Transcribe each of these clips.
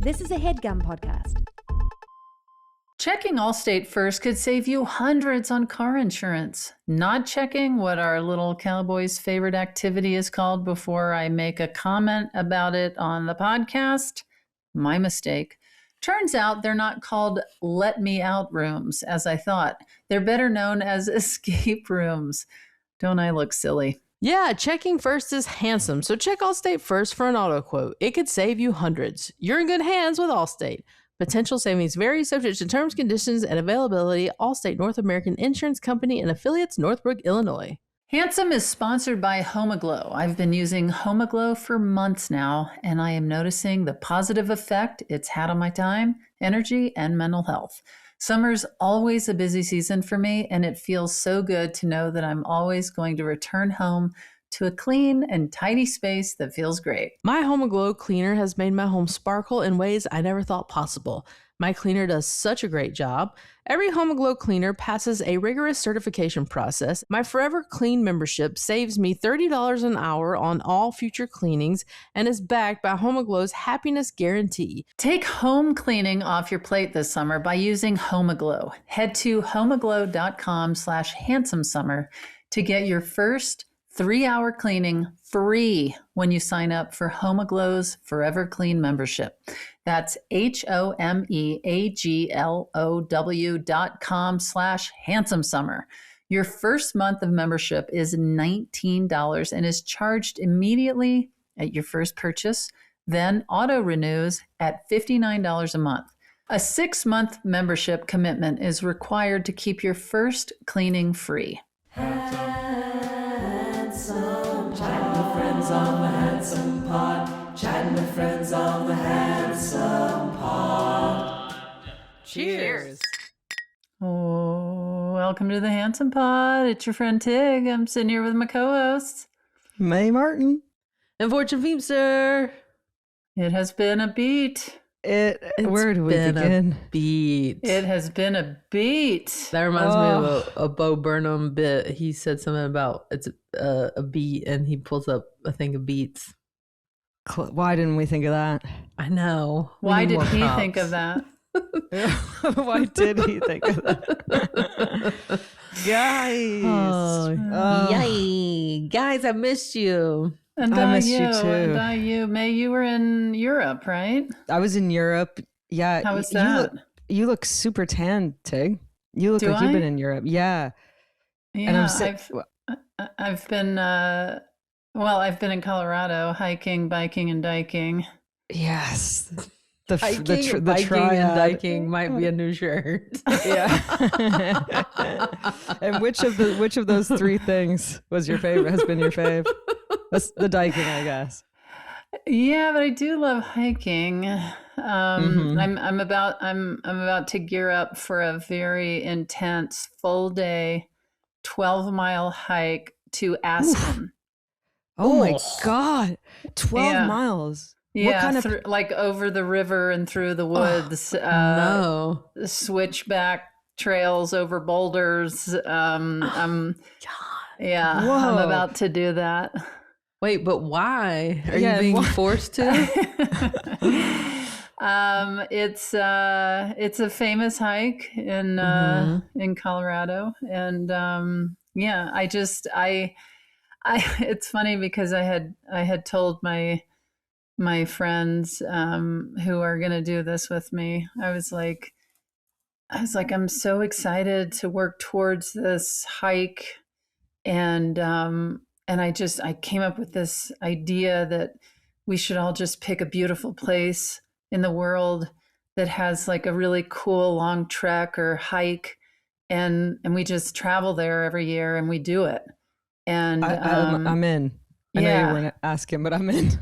This is a HeadGum podcast. Checking Allstate first could save you hundreds on car insurance. Not checking what our little cowboy's favorite activity is called before I make a comment about it on the podcast? My mistake. Turns out they're not called let me out rooms, as I thought. They're better known as escape rooms. Don't I look silly? Yeah, checking first is handsome, so check Allstate first for an auto quote. It could save you hundreds. You're in good hands with Allstate. Potential savings vary subject to terms, conditions, and availability. Allstate North American Insurance Company and affiliates, Northbrook, Illinois. Handsome is sponsored by Homaglow. I've been using Homaglow for months now, and I am noticing the positive effect it's had on my time, energy, and mental health. Summer's always a busy season for me, and it feels so good to know that I'm always going to return home to a clean and tidy space that feels great. My Homaglow cleaner has made my home sparkle in ways I never thought possible. My cleaner does such a great job. Every Homaglow cleaner passes a rigorous certification process. My Forever Clean membership saves me $30 an hour on all future cleanings and is backed by Homaglow's happiness guarantee. Take home cleaning off your plate this summer by using Homaglow. Head to homaglow.com/handsomesummer to get your first 3-hour cleaning free when you sign up for Homaglow's Forever Clean membership. That's HOMEAGLOW.com/handsomesummer. Your first month of membership is $19 and is charged immediately at your first purchase, then auto renews at $59 a month. A 6-month membership commitment is required to keep your first cleaning free. Chatting with friends on the Handsome Pod. Chatting with friends on the Handsome Pod. Cheers. Oh, welcome to the Handsome Pod. It's your friend Tig. I'm sitting here with my co-hosts. May Martin. And Fortune Feimster. It has been a beat. Where do we begin? Beat. It has been a beat. That reminds me of a Bo Burnham bit. He said something about it's a beat, and he pulls up a thing of beats. Why didn't we think of that? I know. Why did he think of that? Why did he think of that? Guys. Yay. Guys, I missed you. And I missed you too. And you. May, you were in Europe, right? I was in Europe. Yeah. How was that? You look super tan, Tig. You look like you've been in Europe. Yeah. Yeah, and I've been I've been in Colorado hiking, biking, and diking. Yes. Biking and diking might be a new shirt. Yeah. And which of those three things was your favorite? Has been your fave? That's the diking, I guess. Yeah, but I do love hiking. I'm about to gear up for a very intense full day 12-mile hike to Aspen. Oh my God. 12 miles. Yeah, what kind of like over the river and through the woods. Switchback trails over boulders. I'm about to do that. Wait, but why? Are you being forced to? It's a famous hike in Colorado, and it's funny because I had told my friends who are going to do this with me. I was like, I'm so excited to work towards this hike. And I came up with this idea that we should all just pick a beautiful place in the world that has like a really cool long trek or hike. And we just travel there every year and we do it. And I'm in. I know you weren't asking, but I'm in.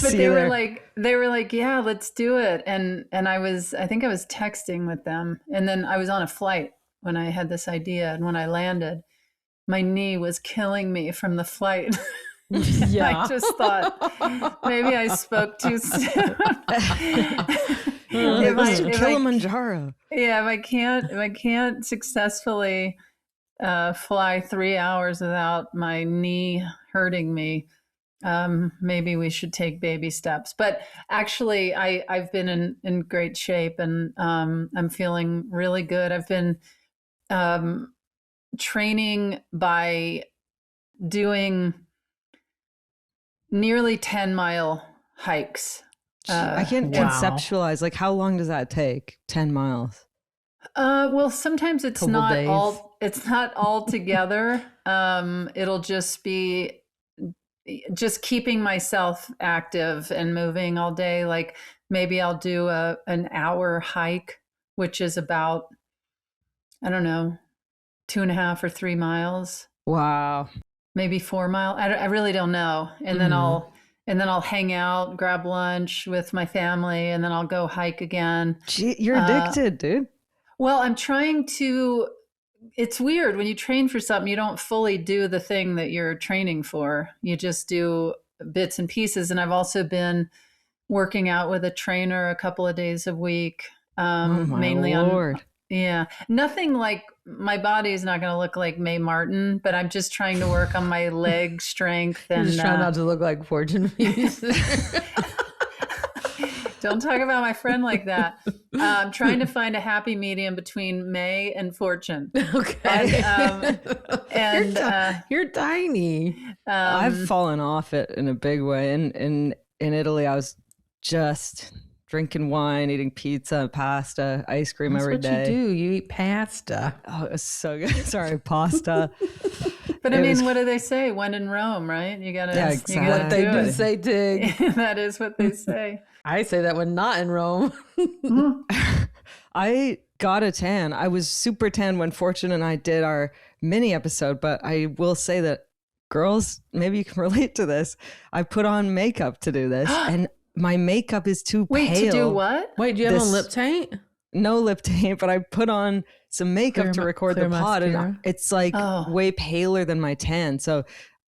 But they were like, yeah, let's do it. And I think I was texting with them. And then I was on a flight when I had this idea. And when I landed, my knee was killing me from the flight. Yeah. I just thought maybe I spoke too soon. Kilimanjaro. If I can't successfully fly 3 hours without my knee hurting me, maybe we should take baby steps. But actually, I've been in great shape, and I'm feeling really good. I've been training by doing nearly 10-mile hikes. I can't Wow. conceptualize, like, how long does that take? 10 miles. Well, sometimes it's Couple not days. all together. It'll just be just keeping myself active and moving all day. Like maybe I'll do an hour hike, which is about, I don't know, 2.5 or 3 miles, Wow. maybe 4 miles. I really don't know. And then I'll hang out, grab lunch with my family, and then I'll go hike again. Gee, you're addicted, dude. Well, I'm trying to. It's weird when you train for something, you don't fully do the thing that you're training for. You just do bits and pieces. And I've also been working out with a trainer a couple of days a week, Oh my mainly Lord. yeah, nothing like my body is not going to look like Mae Martin, but I'm just trying to work on my leg strength I'm and just trying not to look like Fortune Feast. don't talk about my friend like that. I'm trying to find a happy medium between May and Fortune. Okay. And you're tiny. I've fallen off it in a big way. In Italy, I was just drinking wine, eating pizza, pasta, ice cream That's every what day. you do. You eat pasta. Oh, it was so good. Sorry, pasta. But I It mean, was- what do they say? When in Rome, right? You gotta, Yeah, you exactly. gotta What they do do it. say, Tig. That is what they say. I say that when not in Rome. I got a tan. I was super tan when Fortune and I did our mini episode, but I will say that girls, maybe you can relate to this. I put on makeup to do this, and my makeup is too Wait, pale. to do what? Wait, do you have This- on lip taint? No lip taint, but I put on some makeup Clear to ma- record clear the pod, and mascara? it's like Oh. way paler than my tan. So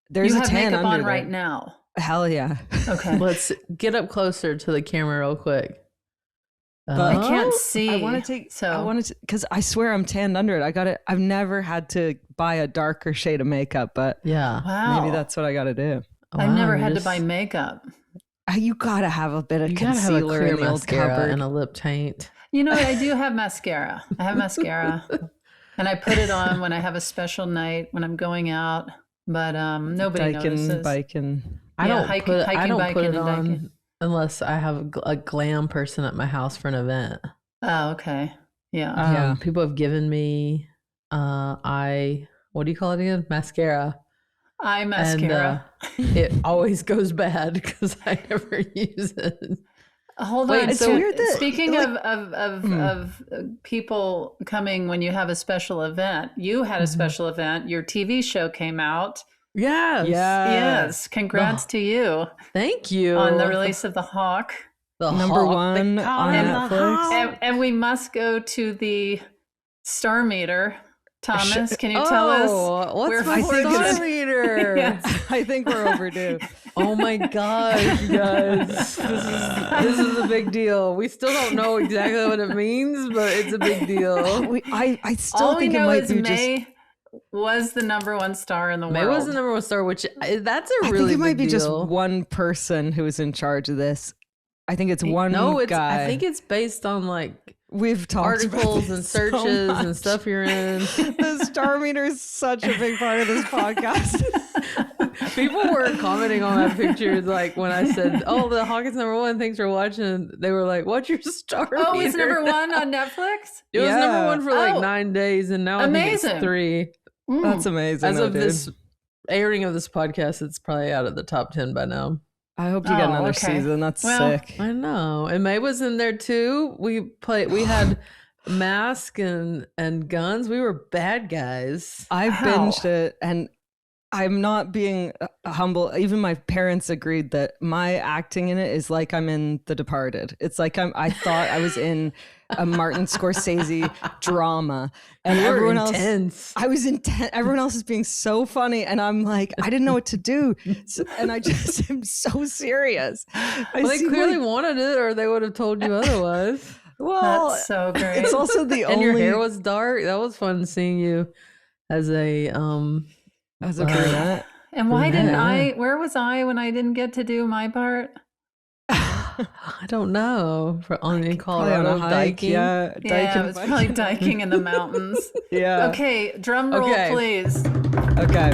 there's You a have tan makeup under on there. right now. Hell yeah. Okay. Let's get up closer to the camera real quick. But- I can't Oh, see. I want to take. So I wanted to, because I swear I'm tanned under it. I got it. I've never had to buy a darker shade of makeup, but Yeah. wow. maybe that's what I got to do. I've Wow, never you're had to just- buy makeup. You gotta have a bit of You gotta have a concealer clear in the old mascara cupboard. and a lip taint. You know, I do have mascara. I have mascara, and I put it on when I have a special night when I'm going out. But nobody notices. Biking. I Yeah, don't hiking, put I don't put biking, it and on biking. unless I have a glam person at my house for an event. Oh, okay. Yeah. Yeah. People have given me what do you call it again? Mascara. Eye mascara. And it always goes bad because I never use it. Hold Wait, on. it's So weird that, speaking like- of people coming when you have a special event, you had a special event. Your TV show came out. Yes. Yes. Congrats to you Thank you. on the release of The Hawk. The Number Hawk, one they call on it the Netflix. Hawk. And we must go to the Star Meter. Thomas, can you tell us? What's where my Fortune- star meter? Yes. I think we're overdue. Oh my gosh, you guys. This is a big deal. We still don't know exactly what it means, but it's a big deal. I still All we think it know might is be just. May was the #1 star in the May world. was the #1 star, which that's a I really think it might big be just deal. one person who is in charge of this. I think it's one No, it's guy. I think it's based on like We've talked about articles this and so searches and much. stuff you're in. The star meter is such a big part of this podcast. People were commenting on that picture, like when I said, "Oh, the Hawk is #1. Thanks for watching." They were like, "What's your star?" Oh, it's meter?" #1 on Netflix? It was Yeah. #1 for like Oh. 9 days, and now I think Amazing. it's 3. Mm. That's amazing. As though, of dude. this airing of this podcast, it's probably out of the top 10 by now. I hope you get Oh, another okay. season. That's Well, sick. I know, and May was in there too. We had mask and guns. We were bad guys. I How? binged it, and I'm not being humble. Even my parents agreed that my acting in it is like I'm in The Departed. It's like I thought I was in a Martin Scorsese drama, and You were everyone else. intense. I was intense. Everyone else is being so funny, and I'm like, I didn't know what to do, and I just am so serious. Well, they clearly wanted it, or they would have told you otherwise. well. That's so great. It's also the And only. your hair was dark. That was fun seeing you as a as a brunette. And why didn't Yeah. where was I when I didn't get to do my part? I don't know. For on in Probably on Colorado, a hike. diking. Yeah. Yeah, Diking, it was probably diking in the mountains. Yeah. Okay, drum roll, Okay. please. Okay.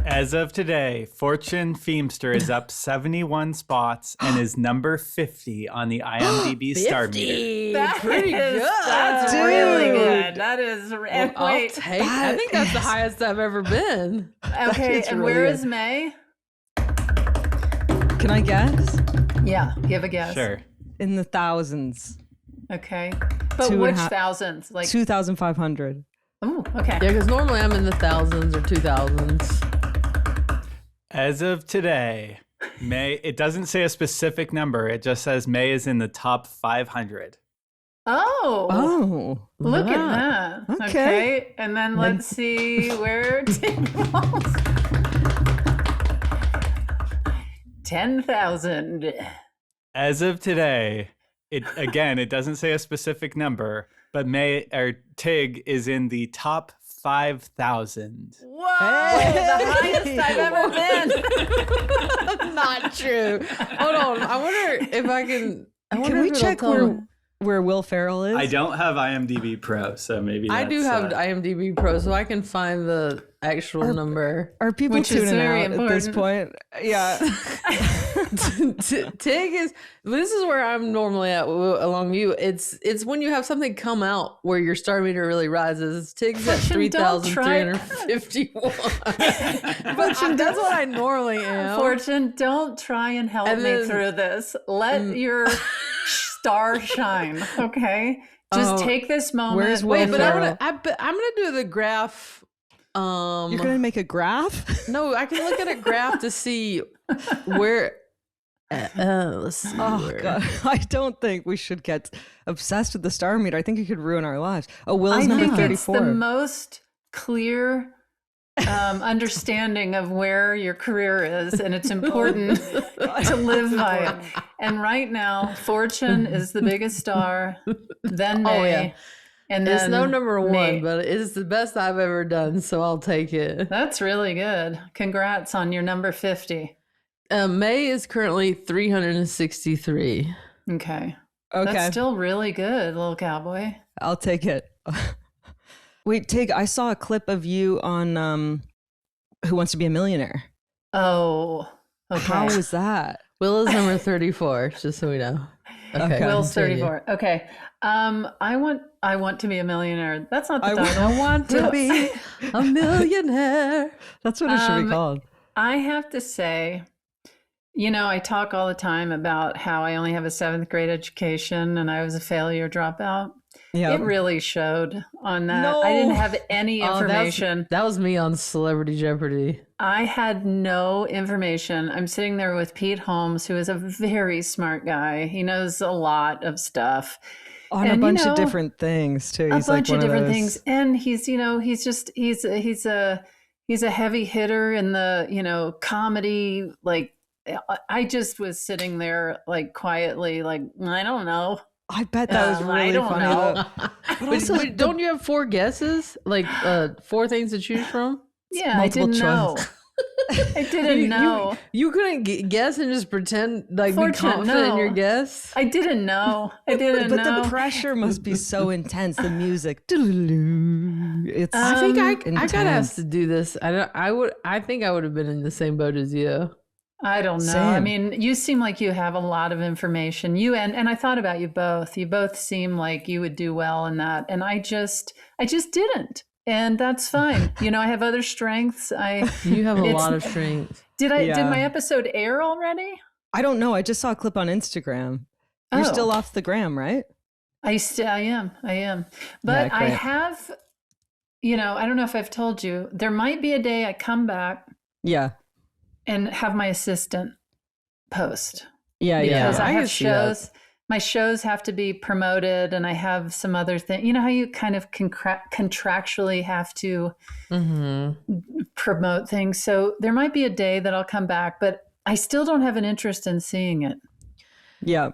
As of today, Fortune Feimster is up 71 spots and is number 50 on the IMDb star meter. That Pretty is- good. That's Dude. really good. That is. And I'll wait. take. I think that's the highest I've ever been. Okay, is and really where good. is May? Can I guess? Yeah, give a guess. Sure. In the thousands. Okay, but 2.5 which thousands? Like, 2,500. oh, okay. Yeah, because normally I'm in the thousands or 2000s. As of today, May, it doesn't say a specific number. It just says May is in the top 500. Oh, Oh. look at Wow. that. Okay. And then let's see where Tim falls. 10,000. As of today, it doesn't say a specific number, but Tig is in the top 5,000. Whoa, the highest I've ever been. Not true. Hold on. I wonder if I can. I wonder Can we if it'll check tell me. where Will Ferrell is? I don't have IMDb Pro, so maybe I do that's, have IMDb Pro, so I can find the actual number. Are people Which is tuning very out at this important. point? Yeah. Tig is. This is where I'm normally at along you. It's when you have something come out where your star meter really rises. Tig's at Fortune, don't try- 3,351. But that's what I normally am. Fortune, don't try and help And me then- through this. Let your star shine, okay? Just Oh, take this moment. where's Will Wait, and but Ferrell? I'm gonna do the graph. You're going to make a graph? No, I can look at a graph to see where. Let's see. Oh, where. God. I don't think we should get obsessed with the star meter. I think it could ruin our lives. Oh, Will's I number think it's 34. the most clear understanding of where your career is, and it's important to live by it. And right now, Fortune is the biggest star, then May, Oh, yeah. and then It's no number me. one, but it's the best I've ever done, so I'll take it. That's really good. Congrats on your number 50. May is currently 363. Okay. Okay, That's still really good, little cowboy. I'll take it. Wait, Tig, I saw a clip of you on Who Wants to Be a Millionaire. Oh, okay. How was that? Will is number 34, just so we know. Okay, Will's continue. 34. Okay. I want to be a millionaire. That's not the I title. Want to be a millionaire. That's what it should be called. I have to say, I talk all the time about how I only have a 7th grade education and I was a failure dropout. Yeah. It really showed on that. No. I didn't have any Oh, information. that was me on Celebrity Jeopardy. I had no information. I'm sitting there with Pete Holmes, who is a very smart guy. He knows a lot of stuff. On a and, bunch of different things, too. A He's bunch like of one different those- things. And he's a heavy hitter in the, comedy. Like, I just was sitting there like quietly, like, I don't know. I bet that was I really don't funny. know. But Wait, also, wait, don't you have 4 guesses? Like 4 things to choose from? Yeah, multiple I didn't know. choice. I didn't know. You couldn't guess and just pretend like be Fortunate, confident in no. your guess? I didn't know. I didn't but know. the pressure must be so intense. The music, it's. I think I got intense. asked to do this. I think I would have been in the same boat as you. I don't know. I Same. mean, you seem like you have a lot of information. You and I thought about you both. You both seem like you would do well in that, and I just didn't, and that's fine. I have other strengths. You have a It's- lot of strength. Did Yeah. my episode air already? I don't know. I just saw a clip on Instagram. You're Oh. still off the gram, right? I am. But Yeah, I great. have, I don't know if I've told you. There might be a day I come back Yeah. and have my assistant post. Yeah. Because Yeah. I I have can see that. shows. My shows have to be promoted, and I have some other thing. You know how you kind of contractually have to Mm-hmm. promote things. So there might be a day that I'll come back, but I still don't have an interest in seeing it. Yeah.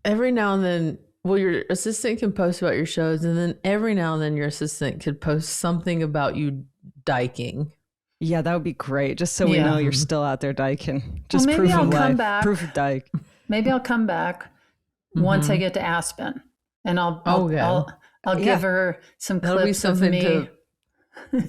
Every now and then, well, your assistant can post about your shows, and then every now and then your assistant could post something about you diking. Yeah, that would be great. Just so we Yeah. know you're still out there diking. Just maybe proof I'll of come life. back. Proof of dike. Maybe I'll come back once I get to Aspen, and I'll Okay. give her some That'll be clips of something me. to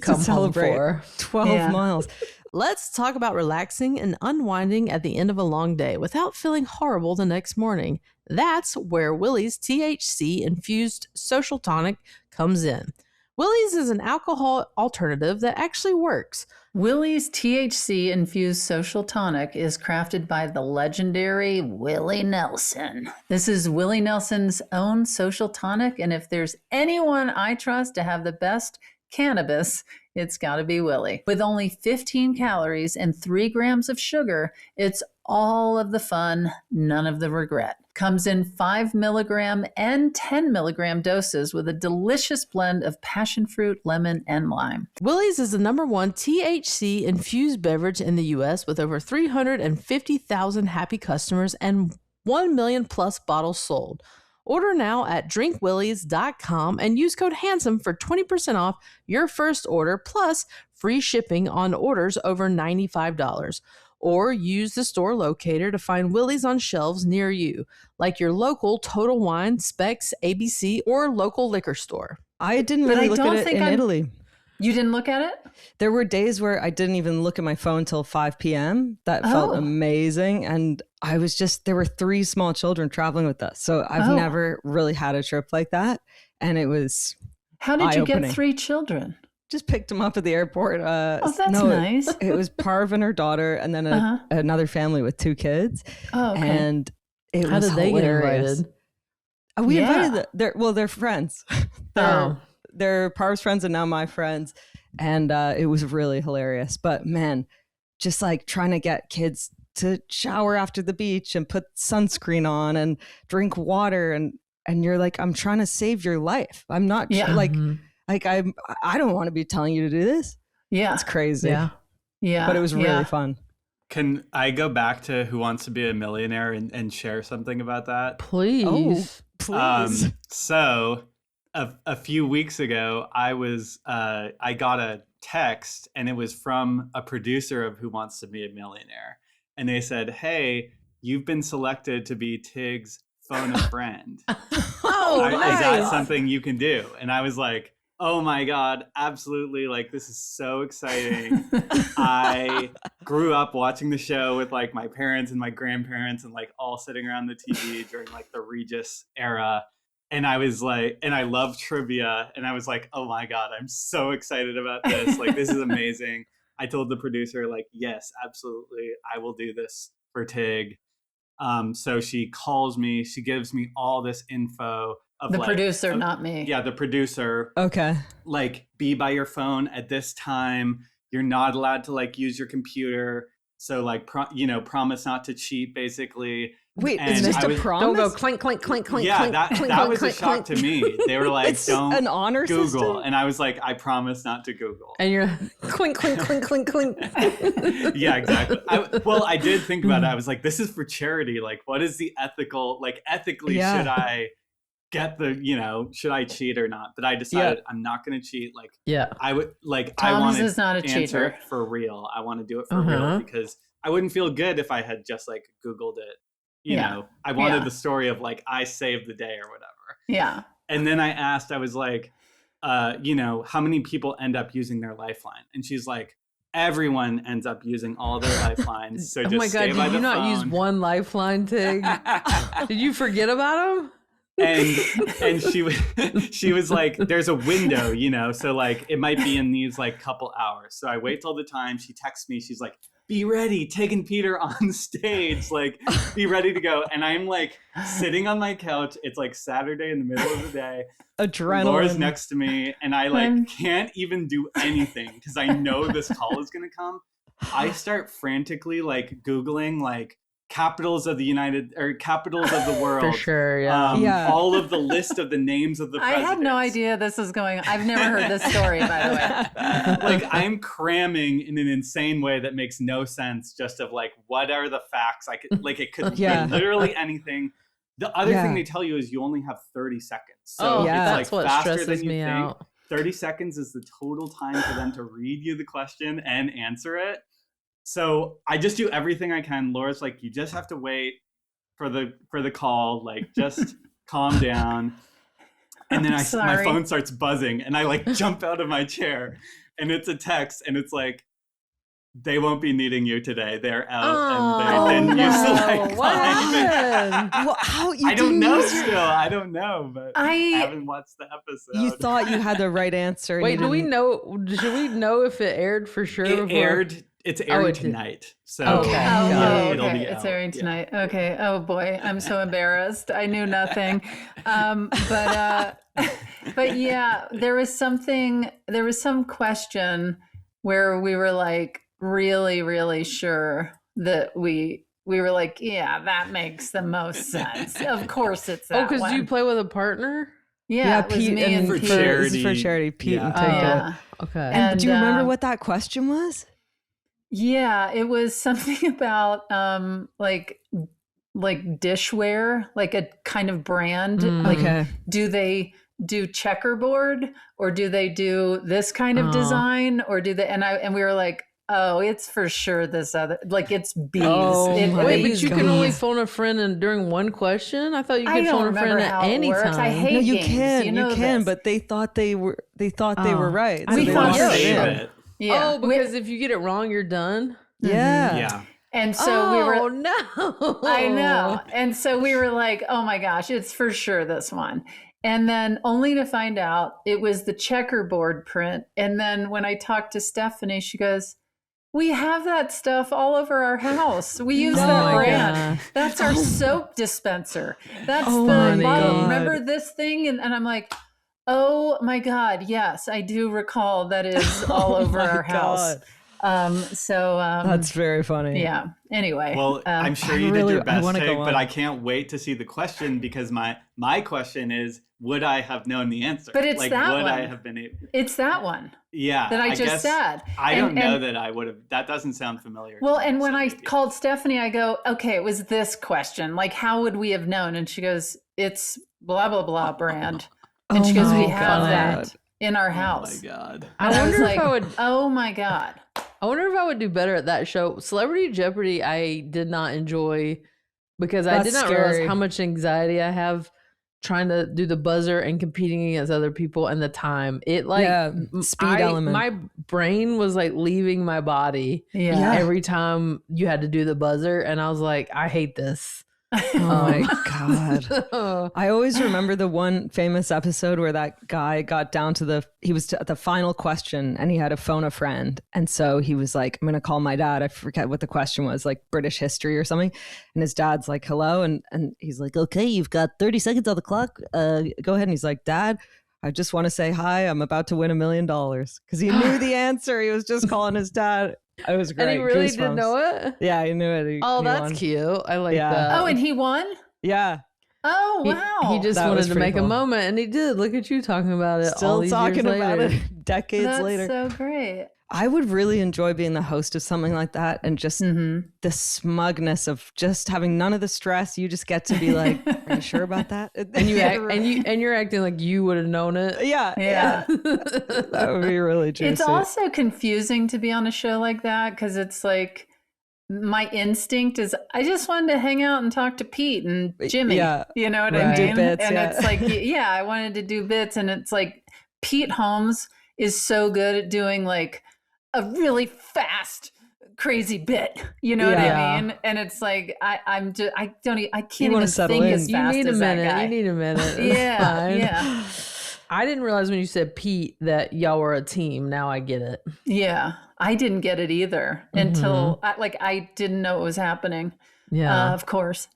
come home celebrate. for. 12 Yeah. miles. Let's talk about relaxing and unwinding at the end of a long day without feeling horrible the next morning. That's where Willie's THC infused social tonic comes in. Willie's is an alcohol alternative that actually works. Willie's THC infused social tonic is crafted by the legendary Willie Nelson. This is Willie Nelson's own social tonic, and if there's anyone I trust to have the best cannabis, it's got to be Willie. With only 15 calories and 3 grams of sugar, it's all of the fun, none of the regret. Comes in 5 milligram and 10 milligram doses with a delicious blend of passion fruit, lemon, and lime. Willie's is the #1 THC infused beverage in the US with over 350,000 happy customers and 1 million plus bottles sold. Order now at drinkwillies.com and use code HANDSOME for 20% off your first order plus free shipping on orders over $95. Or use the store locator to find Willie's on shelves near you, like your local Total Wine, Specs, ABC, or local liquor store. I didn't But really I look don't at it think in I'm- Italy. You didn't look at it? There were days where I didn't even look at my phone till 5 p.m. That felt Oh. amazing. And I was there were 3 small children traveling with us. So I've Oh. never really had a trip like that. And it was How did you get eye-opening. 3 children? just picked them up at the airport. Oh, that's nice. It was Parv and her daughter, and then another family with 2 kids. Oh, okay. And it How was did they get hilarious. invited? We Yeah. invited they're friends. Oh. They're Parv's friends and now my friends. And it was really hilarious. But man, just like trying to get kids to shower after the beach and put sunscreen on and drink water and you're like, I'm trying to save your life. I'm not Yeah. I don't want to be telling you to do this. Yeah. It's crazy. Yeah. Yeah. But it was really Yeah. fun. Can I go back to Who Wants to Be a Millionaire and share something about that? Please. Please. So a few weeks ago, I got a text and it was from a producer of Who Wants to Be a Millionaire. And they said, hey, you've been selected to be Tig's phone a friend. Oh, Is that nice. something you can do? And I was like, oh my God, absolutely. Like, this is so exciting. I grew up watching the show with like my parents and my grandparents and like all sitting around the TV during like the Regis era. And I was like, and I love trivia. And I was like, oh my God, I'm so excited about this. Like, this is amazing. I told the producer, like, yes, absolutely. I will do this for Tig. So she calls me, she gives me all this info of The like, producer, not me. Yeah, the producer. Okay. Like, be by your phone at this time. You're not allowed to like use your computer. So like, promise not to cheat, basically. Wait, And it's just I a was- promise? Don't go clink, clink, clink, clink, Yeah, clink, that clink, was clink, a shock clink. to me. They were like, It's don't an honor Google. system? And I was like, I promise not to Google. And you're clink, clink, clink, clink, clink. Yeah, exactly. I did think about it. I was like, this is for charity. Like, what is the ethically, Yeah. should I get should I cheat or not? But I decided I'm not going to cheat. Like, Yeah. I would I Thomas want to is not a answer cheater. it for real. I want to do it for real because I wouldn't feel good if I had just like Googled it. You know, I wanted the story of like, I saved the day or whatever. Yeah. And then I asked, I was like, how many people end up using their lifeline? And she's like, everyone ends up using all their lifelines. So Oh just my stay God, by did the you not phone. use one lifeline, Tig? Did you forget about him? and she was like, there's a window, so like it might be in these like couple hours. So I wait till the time. She texts me, she's like, be ready, Tig and Peter on stage, like be ready to go. And I'm like sitting on my couch. It's like Saturday in the middle of the day. Adrenaline. Laura's next to me and I like can't even do anything because I know this call is gonna come. I start frantically like Googling like capitals of the world. For sure, yeah. All of the list of the names of the I presidents. had no idea this was going on. I've never heard this story, by the way. Like, I'm cramming in an insane way that makes no sense, just of like, what are the facts? I could like, it could be literally anything. The other thing they tell you is you only have 30 seconds. So Oh, it's that's like what faster stresses than you me think. out. 30 seconds is the total time for them to read you the question and answer it. So I just do everything I can. Laura's like, you just have to wait for the call. Like, just calm down. And then my phone starts buzzing, and I like jump out of my chair, and it's a text, and it's like, they won't be needing you today. They're out, and they didn't use the like. What happened? Well, I don't know still. I don't know, but I haven't watched the episode. You thought you had the right answer. Wait, do we know? Should we know if it aired for sure? It aired. It's airing tonight. So okay. it'll be It's out. airing tonight. Yeah. Okay. Oh boy, I'm so embarrassed. I knew nothing. But yeah, there was some question where we were like really, really sure that we were like, yeah, that makes the most sense. Of course it's that. Oh, because you play with a partner? Yeah, it was Pete me and for Pete. charity. This is for charity. Pete and Tigger. Yeah. Okay. And do you remember what that question was? Yeah, it was something about like dishware, like a kind of brand. Like, Okay. do they do checkerboard, or do they do this kind of design, or do they? And we were like, oh, it's for sure this other, like it's bees. Wait, but you can only phone a friend and during one question? I thought you could phone a friend at any time. I hate No, you games. can. You know can, this. but they thought they were right. We they thought wanted to save share. it. Yeah. Oh, because if you get it wrong, you're done? Yeah. Yeah. And so we were. No. I know. And so we were like, oh my gosh, it's for sure this one. And then only to find out it was the checkerboard print. And then when I talked to Stephanie, she goes, we have that stuff all over our house. We use that brand. That's our soap dispenser. That's the bottle. God. Remember this thing? And I'm like, oh my God, yes, I do recall that is all over our house. That's very funny. Yeah. Anyway. Well, I'm sure you did your best, wanna Tig, go but on. I can't wait to see the question, because my question is, would I have known the answer? But it's like, that would one. I have been able? It's that one Yeah. that I just guess said. I don't know And- that I would have. That doesn't sound familiar. Well, to me, and when so I maybe. called Stephanie, I go, okay, it was this question. Like, how would we have known? And she goes, it's blah, blah, blah brand. And she goes, we have that in our house. Oh my God. And I was wonder like, if I would. oh my God. I wonder if I would do better at that show. Celebrity Jeopardy, I did not enjoy because I did not realize how much anxiety I have trying to do the buzzer and competing against other people and the time. It like speed element. My brain was like leaving my body every time you had to do the buzzer, and I was like, I hate this. Oh my God. I always remember the one famous episode where that guy got down to he was at the final question and he had to phone a friend. And so he was like, I'm going to call my dad. I forget what the question was, like British history or something. And his dad's like, hello. And he's like, okay, you've got 30 seconds on the clock. Go ahead. And he's like, Dad, I just want to say hi. I'm about to win $1 million. Because he knew the answer. He was just calling his dad. It was great. And he really Goosebumps. did know it? Yeah, he knew it. He That's won. cute. I like that. Oh, and he won? Yeah. Oh, wow. He just That wanted was to pretty make a cool. moment, and he did. Look at you talking about it. all Still these talking years about later. it decades That's later. so great. I would really enjoy being the host of something like that, and just the smugness of just having none of the stress. You just get to be like, "Are you sure about that?" And you act, and you're acting like you would have known it. Yeah. That would be really juicy. It's also confusing to be on a show like that because it's like my instinct is I just wanted to hang out and talk to Pete and Jimmy. Yeah. You know what Right. I Do mean? bits, and yeah. it's like, yeah, I wanted to do bits. And it's like Pete Holmes is so good at doing like a really fast, crazy bit. You know what I mean? And it's like I can't even settle think in. as You fast need a as that minute. guy. You need a minute. It's Yeah, fine. yeah. I didn't realize when you said Pete that y'all were a team. Now I get it. Yeah, I didn't get it either until I didn't know it was happening. Yeah. Of course.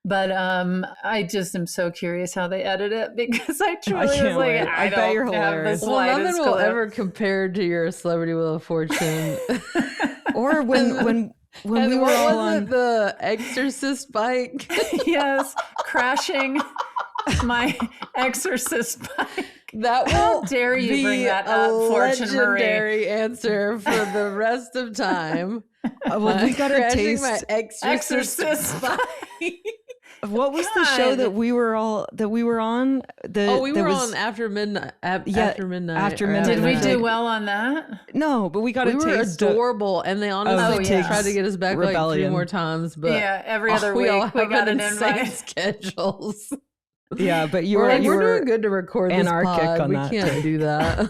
But I just am so curious how they edit it because I truly was can't like, wait. I I bet don't you're have hilarious. the Well, slightest nothing will clue. ever compare to your Celebrity Wheel of Fortune. or when we And were what all was on. it? The Exorcist bike. Yes, crashing my exorcist bike. That will How dare you be bring that a up, Fortune Marie? legendary answer for the rest of time. Well, we got to Crashing taste. my exorcist Exorcist bike. What was the show that we were on? We were on After Midnight. After Midnight. Did we do well on that? No, but we got a taste. We were adorable, and they honestly tried to get us back like 3 more times. But every other week we got an invite. Schedules. Yeah, but we're doing good to record this pod. We can't do that.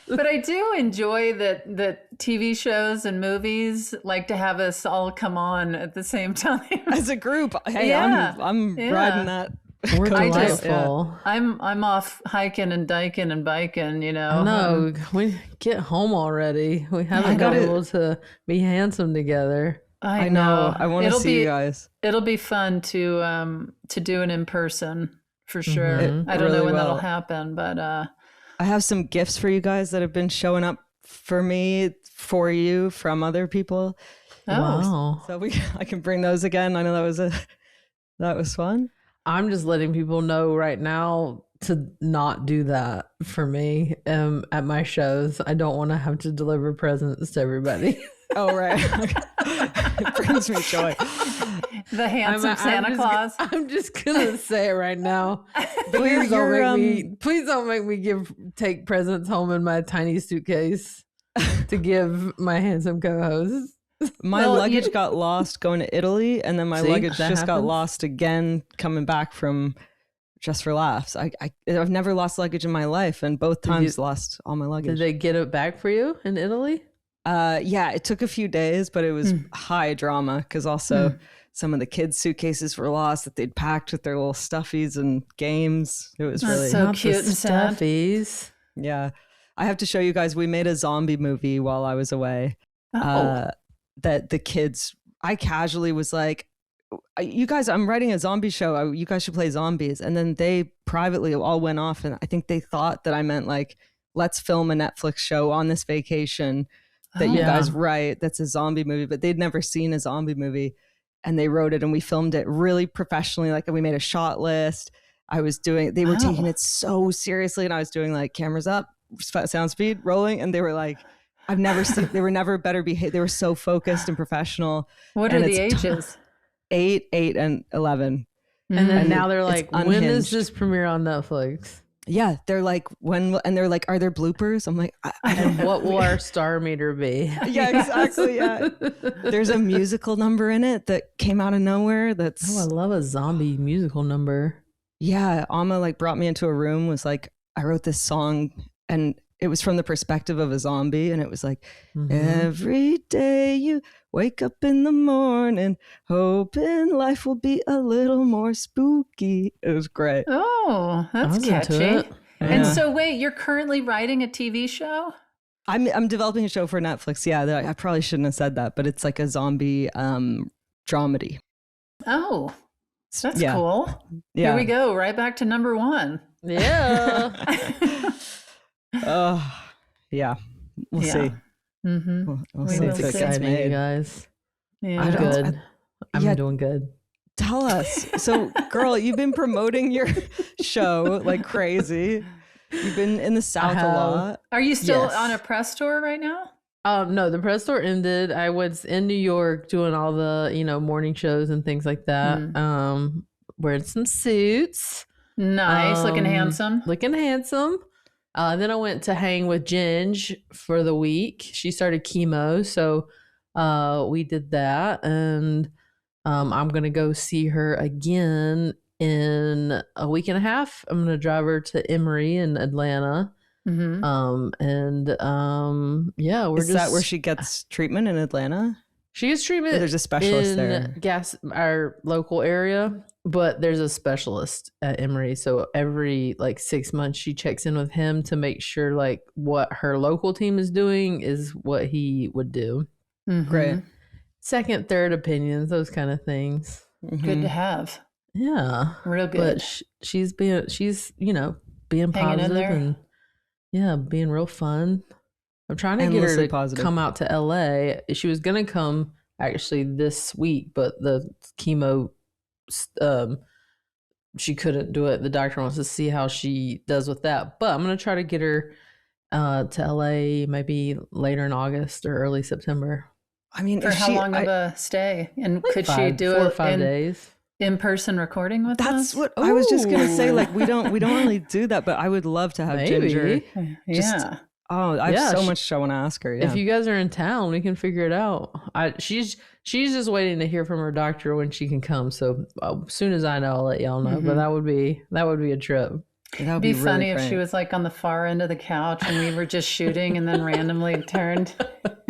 But I do enjoy that TV shows and movies like to have us all come on at the same time as a group. Hey, I'm riding that. We're delightful. I'm off hiking and diking and biking. No, we get home already. We haven't been able to be handsome together. I know. I want to see you guys. It'll be fun to do it in person for sure. I don't know when that'll happen, but I have some gifts for you guys that have been showing up for you from other people. Oh, wow. So I can bring those again. I know that was fun. I'm just letting people know right now to not do that for me at my shows. I don't want to have to deliver presents to everybody. Oh, right. It brings me joy. The handsome Santa Claus. I'm just gonna say it right now. Please don't make me take presents home in my tiny suitcase to give my handsome co-host. My luggage got lost going to Italy, and then my luggage just got lost again coming back from Just for Laughs. I've never lost luggage in my life, and both times lost all my luggage. Did they get it back for you in Italy? Yeah, it took a few days, but it was high drama because also some of the kids' suitcases were lost that they'd packed with their little stuffies and games. It was really so cute and sad. Stuffies. Yeah, I have to show you guys. We made a zombie movie while I was away. That the kids, I casually was like, you guys, I'm writing a zombie show. You guys should play zombies. And then they privately all went off. And I think they thought that I meant like, let's film a Netflix show on this vacation that you guys write. That's a zombie movie, but they'd never seen a zombie movie. And they wrote it and we filmed it really professionally. Like we made a shot list. They were taking it so seriously. And I was doing like cameras up, sound speed rolling. And they were like, I've never seen, they were never better behaved. They were so focused and professional. What are the ages? 8, 8, and 11. And then now they're like, when does this premiere on Netflix? Yeah, they're like, and they're like, are there bloopers? I'm like, and what will our star meter be? Yeah, exactly. Yeah, there's a musical number in it that came out of nowhere. I love a zombie musical number. Yeah, Amma like brought me into a room. Was like, I wrote this song, and it was from the perspective of a zombie, and it was like, every day you wake up in the morning, hoping life will be a little more spooky. It was great. Oh, that's catchy. Yeah. And so, wait, you're currently writing a TV show? I'm developing a show for Netflix. Yeah, I probably shouldn't have said that, but it's like a zombie dramedy. Oh, that's cool. Yeah. Here we go, right back to number 1. Yeah. Yeah. We'll see. Mm-hmm. We'll see if it gets made. You guys. Yeah. I'm good. I'm doing good. Tell us. So, girl, you've been promoting your show like crazy. You've been in the South a lot. Are you still on a press tour right now? No, the press tour ended. I was in New York doing all the, morning shows and things like that. Wearing some suits. Nice. Looking handsome. Then I went to hang with Ginge for the week. She started chemo, so we did that. And I'm going to go see her again in a week and a half. I'm going to drive her to Emory in Atlanta. Mm-hmm. Is that where she gets treatment in Atlanta? She gets treatment. There's a specialist there. Our local area, but there's a specialist at Emory. So every 6 months she checks in with him to make sure what her local team is doing is what he would do. Mm-hmm. Great. Second, third opinions, those kind of things. Mm-hmm. Good to have. Yeah. Real good. But she's being positive and being real fun. I'm trying to get her to come out to LA. She was going to come actually this week, but the chemo, she couldn't do it. The doctor wants to see how she does with that. But I'm going to try to get her to LA maybe later in August or early September. I mean, for how long of a stay? And could she do 4 it or 5 days? In-person recording with us? That's what I was just gonna say. Ooh. Like we don't really do that, but I would love to have Maybe. Ginger. Yeah. Oh, I have Yeah, so much I want to ask her. Yeah. If you guys are in town, we can figure it out. She's just waiting to hear from her doctor when she can come. So as soon as I know, I'll let y'all know. But that would be a trip. That would Be be funny really if she great. was like on the far end of the couch and we were just shooting and then randomly turned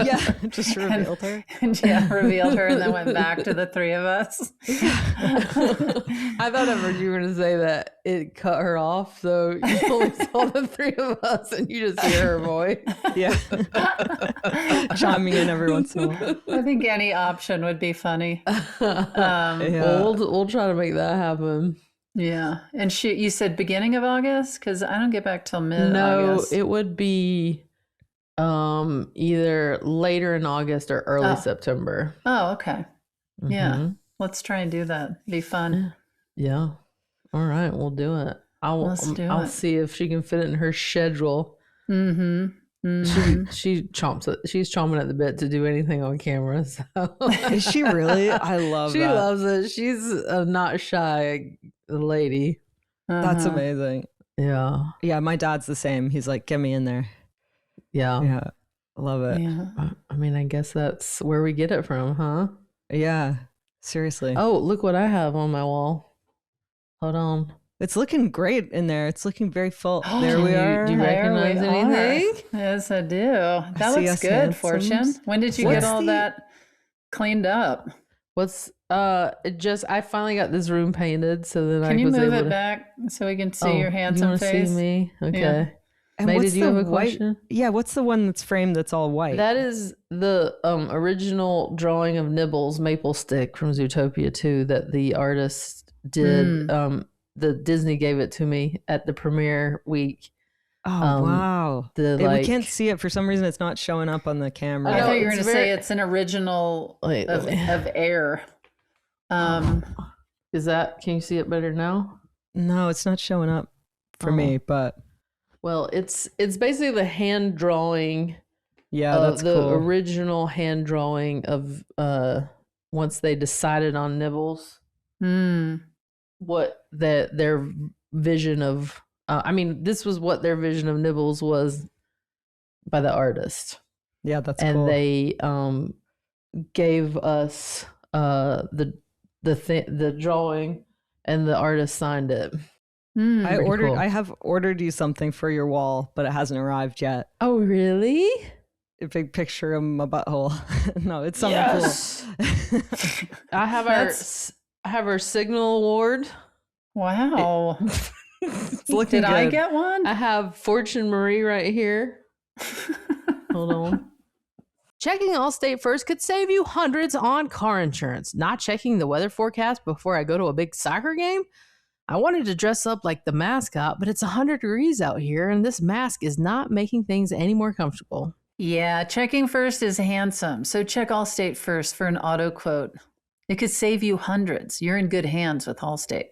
Yeah, just revealed her. and revealed her and then went back to the three of us. I thought at first you were going to say that it cut her off. So you only saw the three of us and you just hear her voice. Yeah, chiming in every once in a while. I think any option would be funny. Yeah. Well, we'll try to make that happen. Yeah. And you said beginning of August? Because I don't get back till mid-August. No, it would be either later in August or early September. Oh, okay. Yeah. Mhm. Let's try and do that. Be fun. Yeah. All right, we'll do it. Let's do I'll it. see if she can fit it in her schedule. Mm-hmm. Mm-hmm. She's chomping at the bit to do anything on camera. So Is she really? I love she that. loves it. She's a not shy lady. That's Uh-huh. amazing. Yeah. Yeah, my dad's the same. He's like, get me in there. Yeah. Yeah, I love it. Yeah. I mean, I guess that's where we get it from, huh? Yeah, seriously. Oh, look what I have on my wall. Hold on. It's looking great in there. It's looking very full. There we Do you- are. do you There we recognize are. anything? Yes, I do. That see looks us good, Fortune. handsomes. When did you What's get all the- that cleaned up? What's I finally got this room painted, so then Can I you was move able it to back so we can see Oh, your you handsome wanna face? See me? Okay. Yeah. And May, what's did you the have a white- question? Yeah, what's the one that's framed that's all white? That is the original drawing of Nibbles Maple Stick from Zootopia 2 that the artist did. The Disney gave it to me at the premiere week. Oh, wow. The We can't see it. For some reason, it's not showing up on the camera. I know, thought you were it's going to very- say it's an original Wait, of let me- air. Is that? Can you see it better now? No, it's not showing up for me, but Well, it's basically the hand drawing. yeah, that's the cool. original hand drawing of once they decided on Nibbles. What their vision of I mean, this was what their vision of Nibbles was by the artist. Yeah, that's And cool. they gave us the drawing and the artist signed it. I cool. have ordered you something for your wall, but it hasn't arrived yet. Oh, really? A big picture of my butthole. No, it's something cool. I have our Signal Award. Wow. It's looking Did good. I get one? I have Fortune Marie right here. Hold on. Checking Allstate first could save you hundreds on car insurance. Not checking the weather forecast before I go to a big soccer game? I wanted to dress up like the mascot, but it's 100 degrees out here, and this mask is not making things any more comfortable. Yeah, checking first is handsome. So check Allstate first for an auto quote. It could save you hundreds. You're in good hands with Allstate.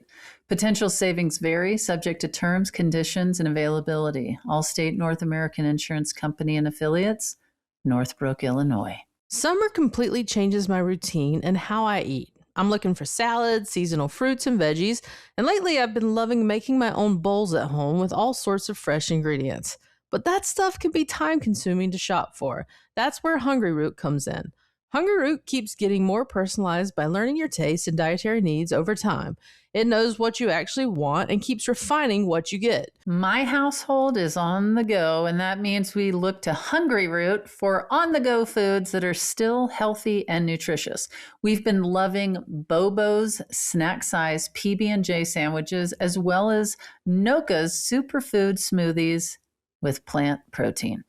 Potential savings vary, subject to terms, conditions, and availability. Allstate North American Insurance Company and Affiliates, Northbrook, Illinois. Summer completely changes my routine and how I eat. I'm looking for salads, seasonal fruits, and veggies, and lately I've been loving making my own bowls at home with all sorts of fresh ingredients. But that stuff can be time-consuming to shop for. That's where Hungry Root comes in. Hungry Root keeps getting more personalized by learning your taste and dietary needs over time. It knows what you actually want and keeps refining what you get. My household is on the go, and that means we look to Hungry Root for on-the-go foods that are still healthy and nutritious. We've been loving Bobo's snack-size PB&J sandwiches, as well as Noka's superfood smoothies with plant protein.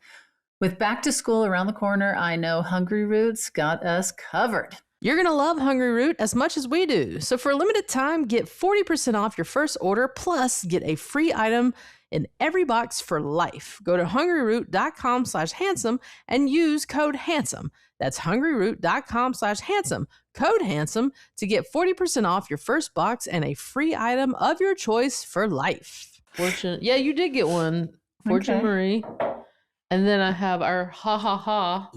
With back to school around the corner, I know Hungry Root's got us covered. You're going to love Hungry Root as much as we do. So for a limited time, get 40% off your first order, plus get a free item in every box for life. Go to hungryroot.com/handsome and use code handsome. That's hungryroot.com/handsome. Code handsome to get 40% off your first box and a free item of your choice for life. Yeah, you did get one, Fortune Okay. Marie. And then I have our Ha Ha Ha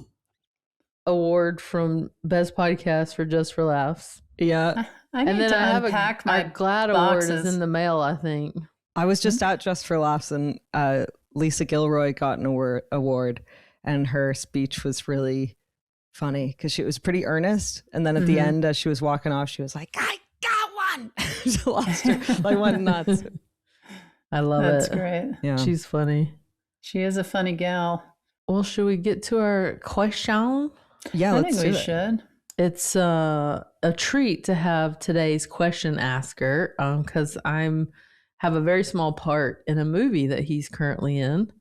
award from Best Podcast for Just for Laughs. Yeah. I need And then to I have unpack our my GLAD boxes. award is in the mail, I think. I was just at Just for Laughs, and Lisa Gilroy got an award, and her speech was really funny because she was pretty earnest. And then at the end, as she was walking off, she was like, "I got one." She lost her, like went nuts. I love That's it. great. Yeah, She's funny. She is a funny gal. Well, should we get to our question? yeah. I Let's think do we it. should. It's a treat to have today's question asker because have a very small part in a movie that he's currently in.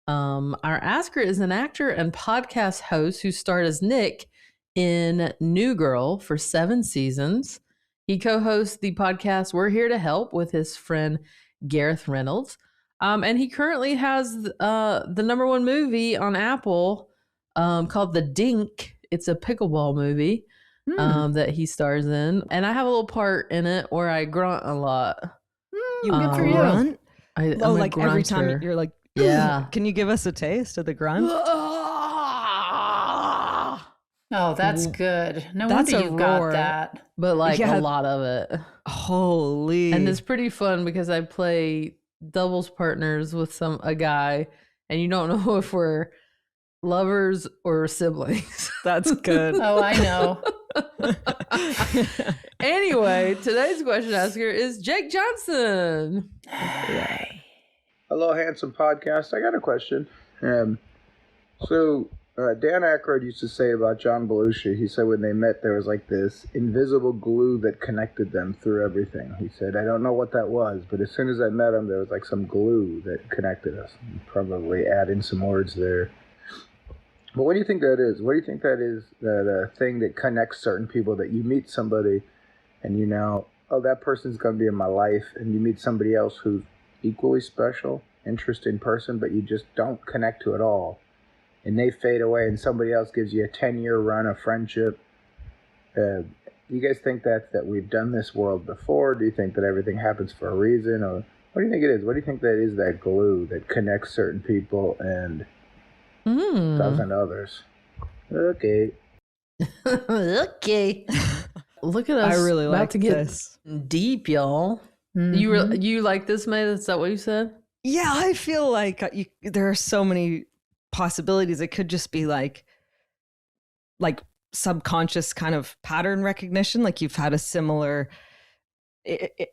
Our asker is an actor and podcast host who starred as Nick in New Girl for 7 seasons. He co-hosts the podcast We're Here to Help with his friend Gareth Reynolds. And he currently has the #1 movie on Apple called The Dink. It's a pickleball movie that he stars in. And I have a little part in it where I grunt a lot. You good for you. grunt? I'm Oh, a like every time grunter. you're like, Yeah. Can you give us a taste of the grunt? Oh, that's good. No That's wonder a you've roar. got that. But like Yeah. a lot of it. Holy! And it's pretty fun because I play doubles partners with a guy, and you don't know if we're lovers or siblings. that's good. Oh, I know. Anyway, today's question asker is Jake Johnson. Hello, Handsome Podcast. I got a question. Dan Aykroyd used to say about John Belushi, he said when they met, there was like this invisible glue that connected them through everything. He said, I don't know what that was, but as soon as I met him, there was like some glue that connected us. Probably add in some words there. But what do you think that is? What do you think that is, that thing that connects certain people, that you meet somebody and you know, oh, that person's going to be in my life, and you meet somebody else who's equally special, interesting person, but you just don't connect to it all, and they fade away, and somebody else gives you a 10-year run of friendship. Do you guys think that we've done this world before? Do you think that everything happens for a reason, or what do you think it is? What do you think that is, that glue that connects certain people and doesn't others? Okay. Okay. Look at us. I really about like to get this. deep, y'all. You like this, May? Is that what you said? Yeah, I feel like there are so many possibilities. It could just be like subconscious kind of pattern recognition, like you've had a similar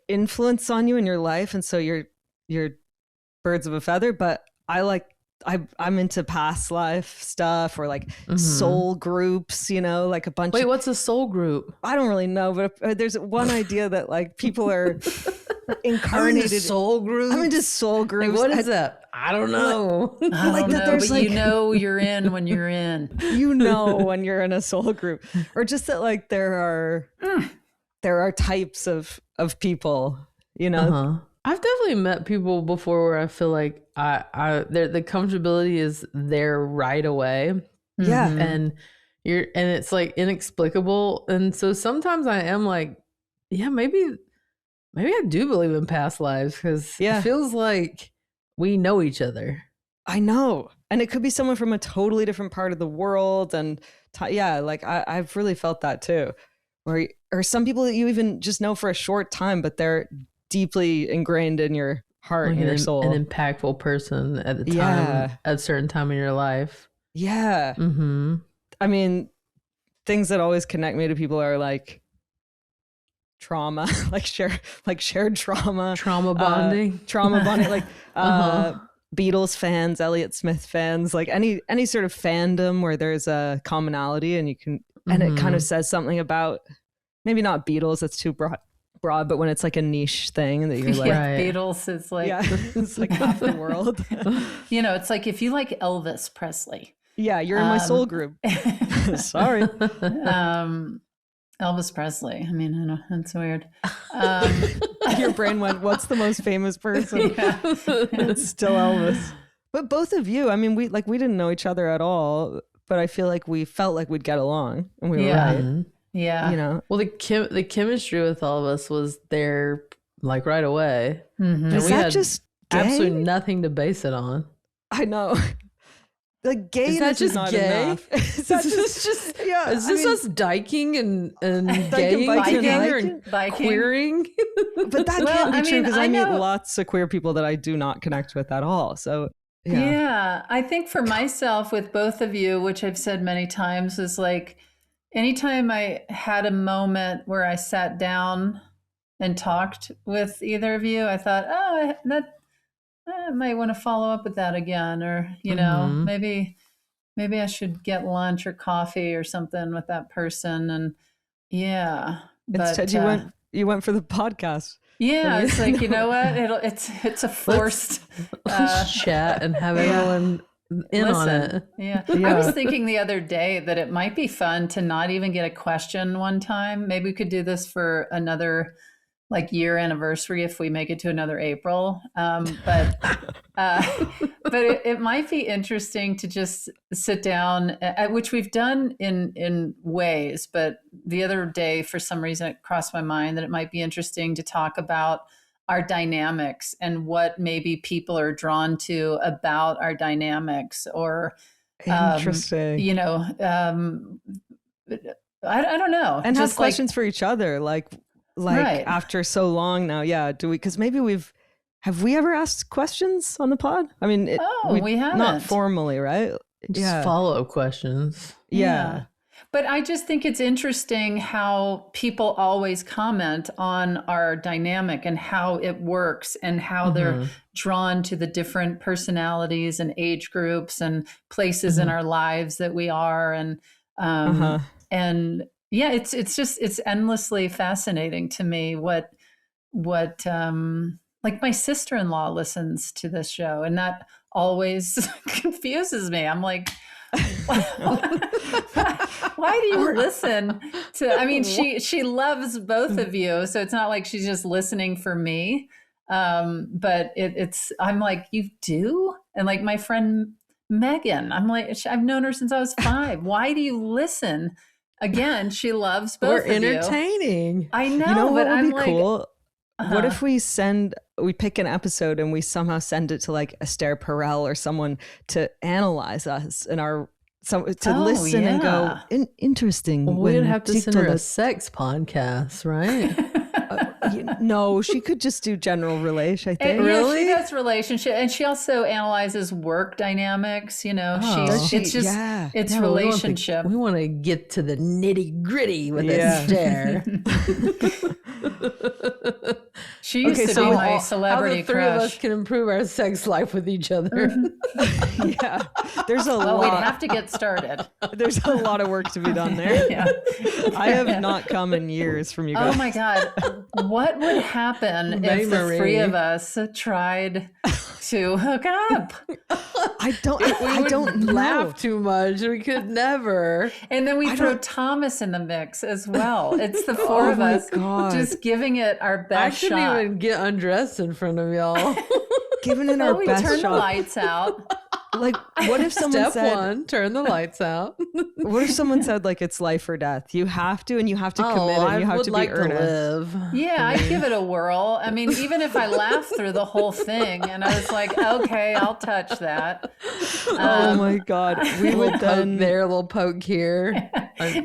influence on you in your life, and so you're birds of a feather. But I'm into past life stuff, or like soul groups, you know, like a bunch Wait, of, what's a soul group? I don't really know, but there's one idea that like people are incarnated. soul group. I'm into soul groups. What is that? I don't know. I Like don't that know, there's but you like- know you're in when you're in. You know when you're in a soul group, or just that like there are types of people, you know. I've definitely met people before where I feel like the comfortability is there right away. Yeah. And it's like inexplicable. And so sometimes I am like, yeah, maybe I do believe in past lives, because Yeah. it feels like we know each other. I know. And it could be someone from a totally different part of the world. And like I've really felt that too. Or some people that you even just know for a short time, but they're deeply ingrained in your heart Like and your soul. an impactful person at the time, Yeah. at a certain time in your life. Yeah. Mm-hmm. I mean, things that always connect me to people are like trauma, like shared trauma. Trauma bonding. Trauma bonding, like Beatles fans, Elliott Smith fans, like any sort of fandom where there's a commonality, and you can, and it kind of says something about, maybe not Beatles, that's too broad, but when it's like a niche thing that you're like, Yeah, Right. Beatles, it's like, yeah, it's like half the world. you know, it's like if you like Elvis Presley. Yeah, you're in my soul group. Sorry. Elvis Presley. I mean, I know that's weird. Your brain went, what's the most famous person? Yeah. It's still Elvis. But both of you, I mean, we didn't know each other at all, but I feel like we felt like we'd get along, and we were Yeah. right. Yeah. You know, Well, the chemistry with all of us was there like right away. Mhm. And is we that had just gay? absolutely nothing to base it on. I know. Like gay Is that just not gay? enough. Is that just yeah? Is this us dyking and Dyking, gaying biking, together hiking? and Biking. queering? But that Well, can't be I true mean, because I I meet know- lots of queer people that I do not connect with at all. So Yeah, I think for myself with both of you, which I've said many times, is like anytime I had a moment where I sat down and talked with either of you, I thought, oh, I might want to follow up with that again, or Mhm. maybe I should get lunch or coffee or something with that person, and yeah, instead you went for the podcast. yeah, I it's mean, like, you know what? It's a forced. Let's chat and have everyone in on Listen, it. yeah. I Yeah. was thinking the other day that it might be fun to not even get a question one time. Maybe we could do this for another like year anniversary if we make it to another April. But it might be interesting to just sit down, which we've done in ways. But the other day, for some reason, it crossed my mind that it might be interesting to talk about our dynamics and what maybe people are drawn to about our dynamics, or Interesting. I don't know, And have just like, questions for each other, like Right. after so long now. Yeah, do we? Because maybe have we ever asked questions on the pod? I mean, we haven't. Not formally, right? Just follow-up questions. Yeah. But I just think it's interesting how people always comment on our dynamic and how it works and how they're drawn to the different personalities and age groups and places in our lives that we are. And yeah, it's endlessly fascinating to me what like my sister-in-law listens to this show, and that always confuses me. I'm like, why do you listen to, I mean, she loves both of you, so it's not like she's just listening for me. But I'm like, you do? And like my friend Megan, I'm like, I've known her since I was 5. Why do you listen? Again, she loves both We're of you. entertaining. I know, You know what but would I'm be like, cool? What if we pick an episode and we somehow send it to like Esther Perel or someone to analyze us and listen and go, interesting. Well, we'd when have to send her a Tito sex podcast, right? no, she could just do general relation, I think. And, yeah, she does relationship, and she also analyzes work dynamics. You know, it's relationship. We want to get to the nitty gritty with Esther. She used to be my celebrity how the three crush. of us can improve our sex life with each other. Yeah, there's a Well, lot. we'd have to get started. There's a lot of work to be done there. Yeah. I have not come in years from you guys. Oh my God. What would happen if the three of us tried to hook up? I don't know. Laugh too much. We could never. And then we throw Thomas in the mix as well. It's the four of us just giving it our I best shouldn't shot. even get undressed in front of y'all. Giving it our we best turn shot. the lights out. Like, what if someone Step said, 1, turn the lights out. what if someone said like it's life or death? You have to, and you have to commit, and you I have would to like be to earnest. live. Yeah, I'd give it a whirl. I mean, even if I laughed through the whole thing and I was like, okay, I'll touch that. Oh my God. We A would little poke then, there, a little poke here.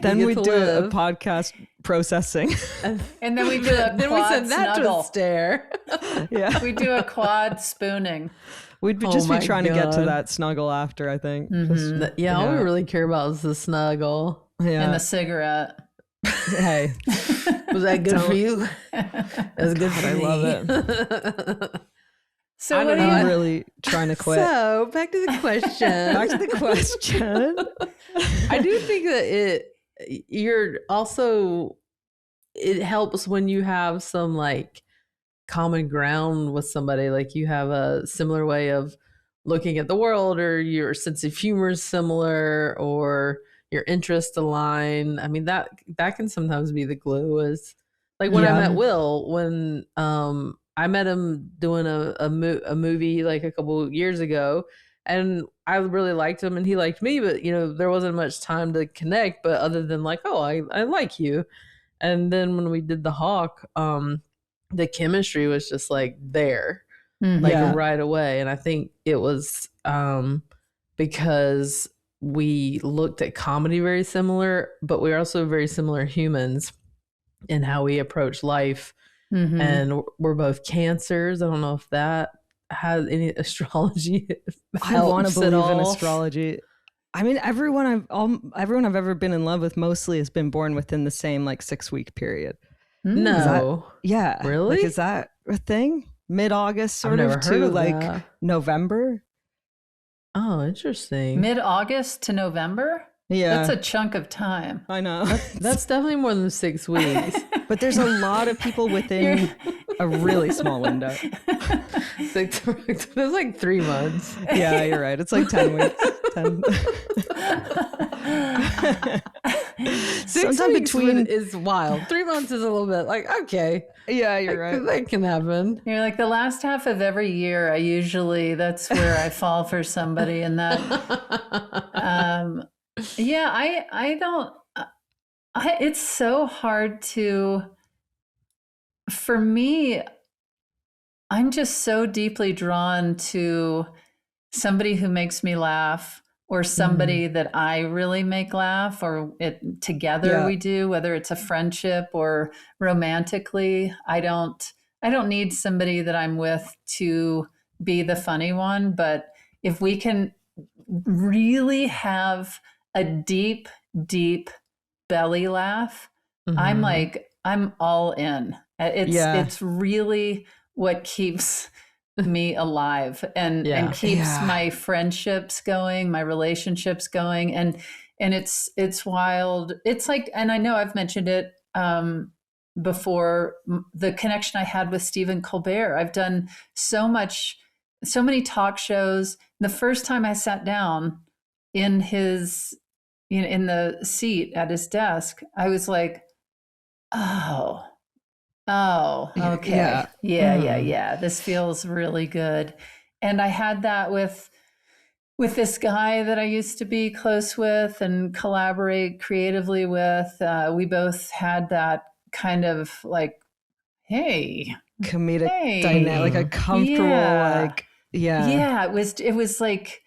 then we'd do a podcast processing. And then we do a Then we quad send that to snuggle. a stare. Yeah. We do a quad spooning. We'd Oh just be my trying to get to God. that snuggle after, I think. Yeah, all we really care about is the snuggle. Yeah. And the cigarette. Hey, Was that good for you? That's good for I me. love it. So what do you I'm really trying to quit. So back to the question. Back to the question. I do think that it helps when you have some like common ground with somebody, like you have a similar way of looking at the world, or your sense of humor is similar, or your interests align. I mean, that can sometimes be the glue. Is like when I met Will, when I met him doing a movie like a couple years ago, and I really liked him and he liked me, but there wasn't much time to connect, but other than like, oh, I like you. And then when we did the Hawk, the chemistry was just like there, like right away. And I think it was because we looked at comedy very similar, but we're also very similar humans in how we approach life. Mhm. And we're both cancers. I don't know if that has any astrology. I want to helps at believe in all. astrology. I mean, everyone I've ever been in love with mostly has been born within the same like 6-week period. No. Yeah. Really? Like, is that a thing? Mid-August I've sort never of heard to of like that. November? Oh, interesting. Mid-August to November? Yeah. That's a chunk of time. I know. That's definitely more than 6 weeks. But there's a lot of people within a really small window. It's like 3 months. Yeah, you're right. It's like 10 weeks. 10. 6 Sometime weeks between. is wild. 3 months is a little bit like, okay, Yeah, you're right. that can happen. You're like the last half of every year. That's where I fall for somebody, and that. Yeah, I don't. It's so hard to. For me, I'm just so deeply drawn to somebody who makes me laugh, or somebody that I really make laugh, or together we do, whether it's a friendship or romantically. I don't need somebody that I'm with to be the funny one, but if we can really have a deep, deep belly laugh, I'm all in. It's really what keeps me alive and keeps my friendships going, my relationships going, and it's wild. It's like, and I know I've mentioned it before, the connection I had with Stephen Colbert. I've done so many talk shows. The first time I sat down in in the seat at his desk, I was like, oh, okay. Yeah. This feels really good. And I had that with this guy that I used to be close with and collaborate creatively with. We both had that kind of like, hey, comedic dynamic, like a comfortable, yeah. It was like,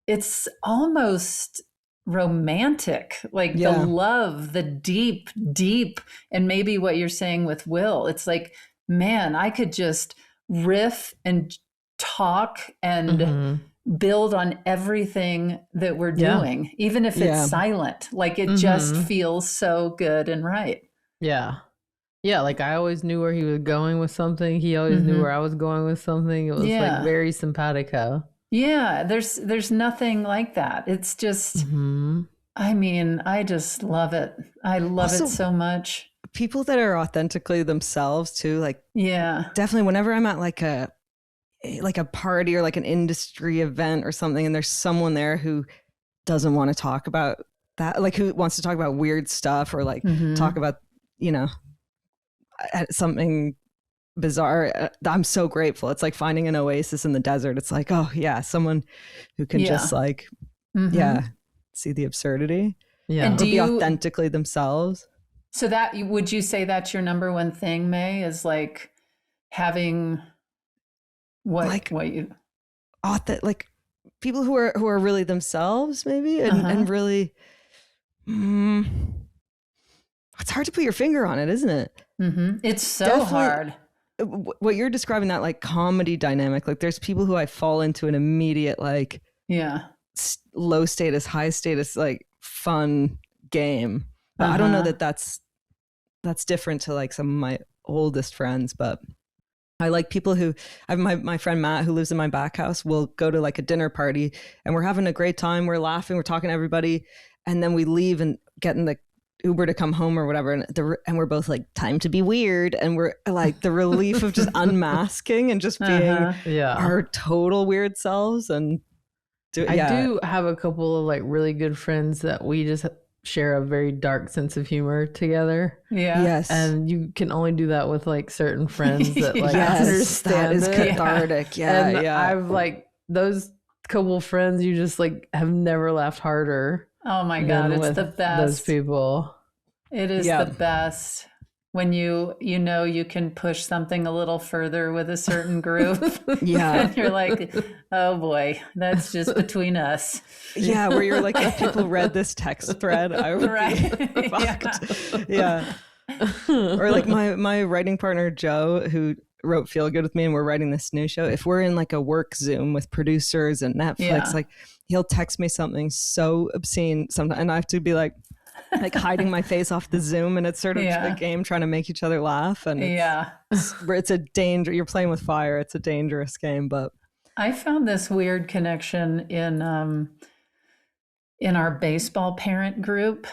it's almost romantic, like the love, the deep, deep, and maybe what you're saying with Will. It's like, man, I could just riff and talk and build on everything that we're doing, even if it's silent. Like it just feels so good and right. Yeah. Yeah, like I always knew where he was going with something. He always knew where I was going with something. It was like very simpatico. Yeah, there's nothing like that. It's just, I mean, I just love it. I love it so much. People that are authentically themselves too, like definitely whenever I'm at like a party or like an industry event or something, and there's someone there who doesn't want to talk about that, like who wants to talk about weird stuff or like talk about, something bizarre. I'm so grateful. It's like finding an oasis in the desert. It's like, oh yeah, someone who can just like, see the absurdity. Yeah. And be authentically themselves. So would you say that's your number one thing, May, is like having like people who are really themselves maybe, and really, it's hard to put your finger on it, isn't it? It's so hard. What you're describing, that like comedy dynamic, like there's people who I fall into an immediate like low status, high status, like fun game. But I don't know that's different to like some of my oldest friends, but I like people who I have my friend Matt, who lives in my back house, will go to like a dinner party and we're having a great time. We're laughing, we're talking to everybody. And then we leave and get in the Uber to come home or whatever, and we're both like, time to be weird, and we're like the relief of just unmasking and just being our total weird selves. And I do have a couple of like really good friends that we just share a very dark sense of humor together. And you can only do that with like certain friends that like understand that is cathartic. I've like those couple friends, you just like have never laughed harder. Oh my God, it's the best. Those people. It is the best when you know you can push something a little further with a certain group. Yeah. And you're like, oh boy, that's just between us. Yeah, where you're like, if people read this text thread, I would Right. be fucked. Yeah. Or like my writing partner, Joe, who wrote Feel Good with me, and we're writing this new show. If we're in like a work Zoom with producers and Netflix, Yeah. like he'll text me something so obscene sometimes, and I have to be like hiding my face off the Zoom, and it's sort of Yeah. a game trying to make each other laugh. And Yeah. it's a danger. You're playing with fire. It's a dangerous game, but I found this weird connection in our baseball parent group.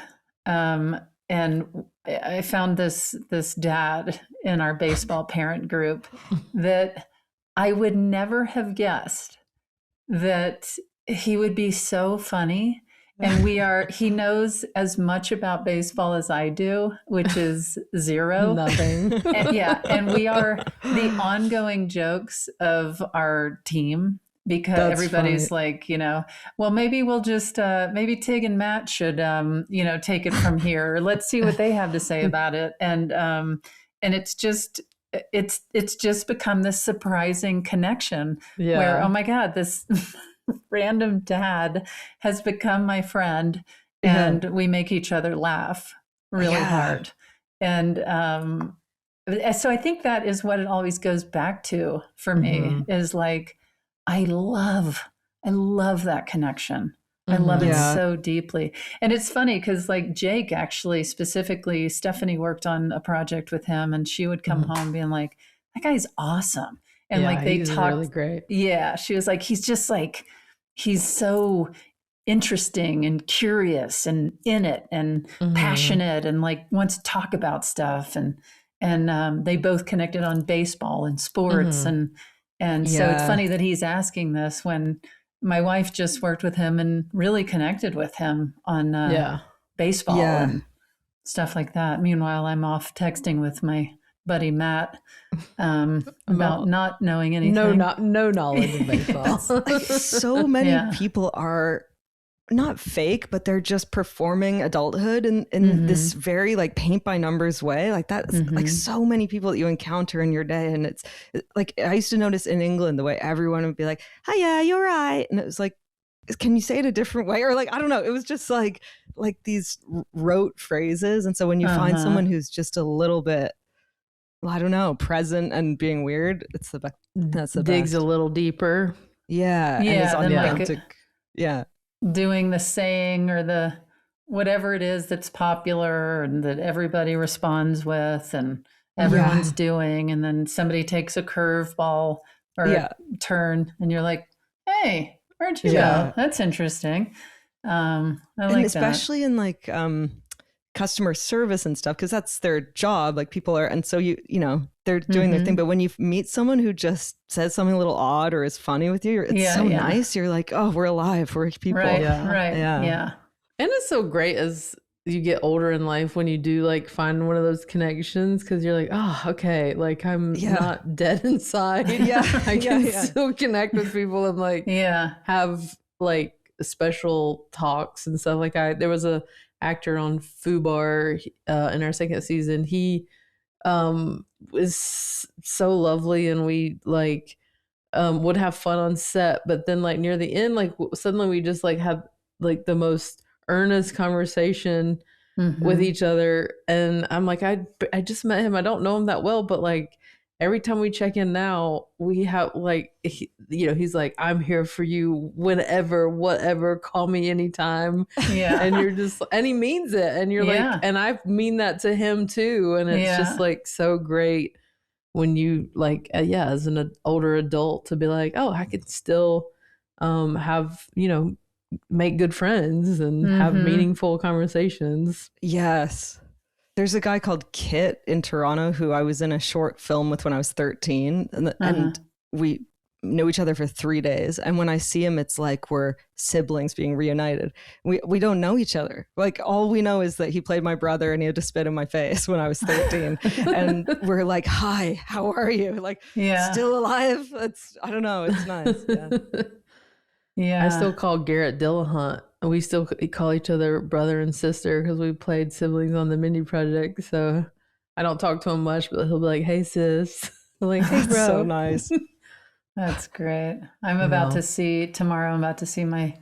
And I found this dad in our baseball parent group that I would never have guessed that he would be so funny. And he knows as much about baseball as I do, which is zero. Nothing. And we are the ongoing jokes of our team, because That's everybody's funny. like, well, maybe we'll just, maybe Tig and Matt should, take it from here. Let's see what they have to say about it. And it's just become this surprising connection where, oh my God, this random dad has become my friend, and we make each other laugh really hard. And so I think that is what it always goes back to for me, is like, I love that connection. I love it so deeply. And it's funny because like Jake, actually, specifically, Stephanie worked on a project with him, and she would come home being like, that guy's awesome. And like they he's talked really great. Yeah. She was like, he's so interesting and curious and in it and passionate and like wants to talk about stuff. And they both connected on baseball and sports. And so it's funny that he's asking this when my wife just worked with him and really connected with him on baseball and stuff like that. Meanwhile, I'm off texting with my buddy Matt about not knowing anything. No knowledge of baseball. So many people are not fake, but they're just performing adulthood in this very like paint by numbers way. Like that's like so many people that you encounter in your day. And it's like, I used to notice in England, the way everyone would be like, hi, yeah, you're right. And it was like, can you say it a different way? Or like, I don't know. It was just like these rote phrases. And so when you find someone who's just a little bit, I don't know, present and being weird, it's the best. That's the Digs best. a little deeper. Yeah. And Yeah, is then like authentic. doing the saying or the whatever it is that's popular and that everybody responds with and everyone's doing, and then somebody takes a curveball or a turn and you're like, hey, where'd you go? That's interesting. I like and especially in like customer service and stuff, because that's their job. Like people are, and so you know they're doing their thing. But when you meet someone who just says something a little odd or is funny with you, it's so nice. You're like, oh, we're alive. We're people. Right. Yeah. And it's so great as you get older in life when you do like find one of those connections, because you're like, oh, okay, like I'm not dead inside. I can still connect with people and like have like special talks and stuff. Like there was a actor on Fubar in our second season. He was so lovely, and we like would have fun on set. But then like near the end, like suddenly we just like had like the most earnest conversation with each other. And I'm like, I just met him. I don't know him that well, but like every time we check in now, we have like, he's like, I'm here for you whenever, whatever, call me anytime. Yeah. And you're just, and he means it. And you're like, and I mean that to him too. And it's just like so great when you like, as an older adult to be like, oh, I could still have, make good friends and have meaningful conversations. Yes. There's a guy called Kit in Toronto who I was in a short film with when I was 13, and we knew each other for 3 days. And when I see him, it's like we're siblings being reunited. We don't know each other. Like all we know is that he played my brother and he had to spit in my face when I was 13. And we're like, hi, how are you? Like, still alive? I don't know. It's nice. I still call Garrett Dillahunt. We still call each other brother and sister because we played siblings on the Mindy Project. So I don't talk to him much, but he'll be like, "Hey, sis." I'm like, "Hey, bro." So nice. That's great. I'm about to see tomorrow. I'm about to see my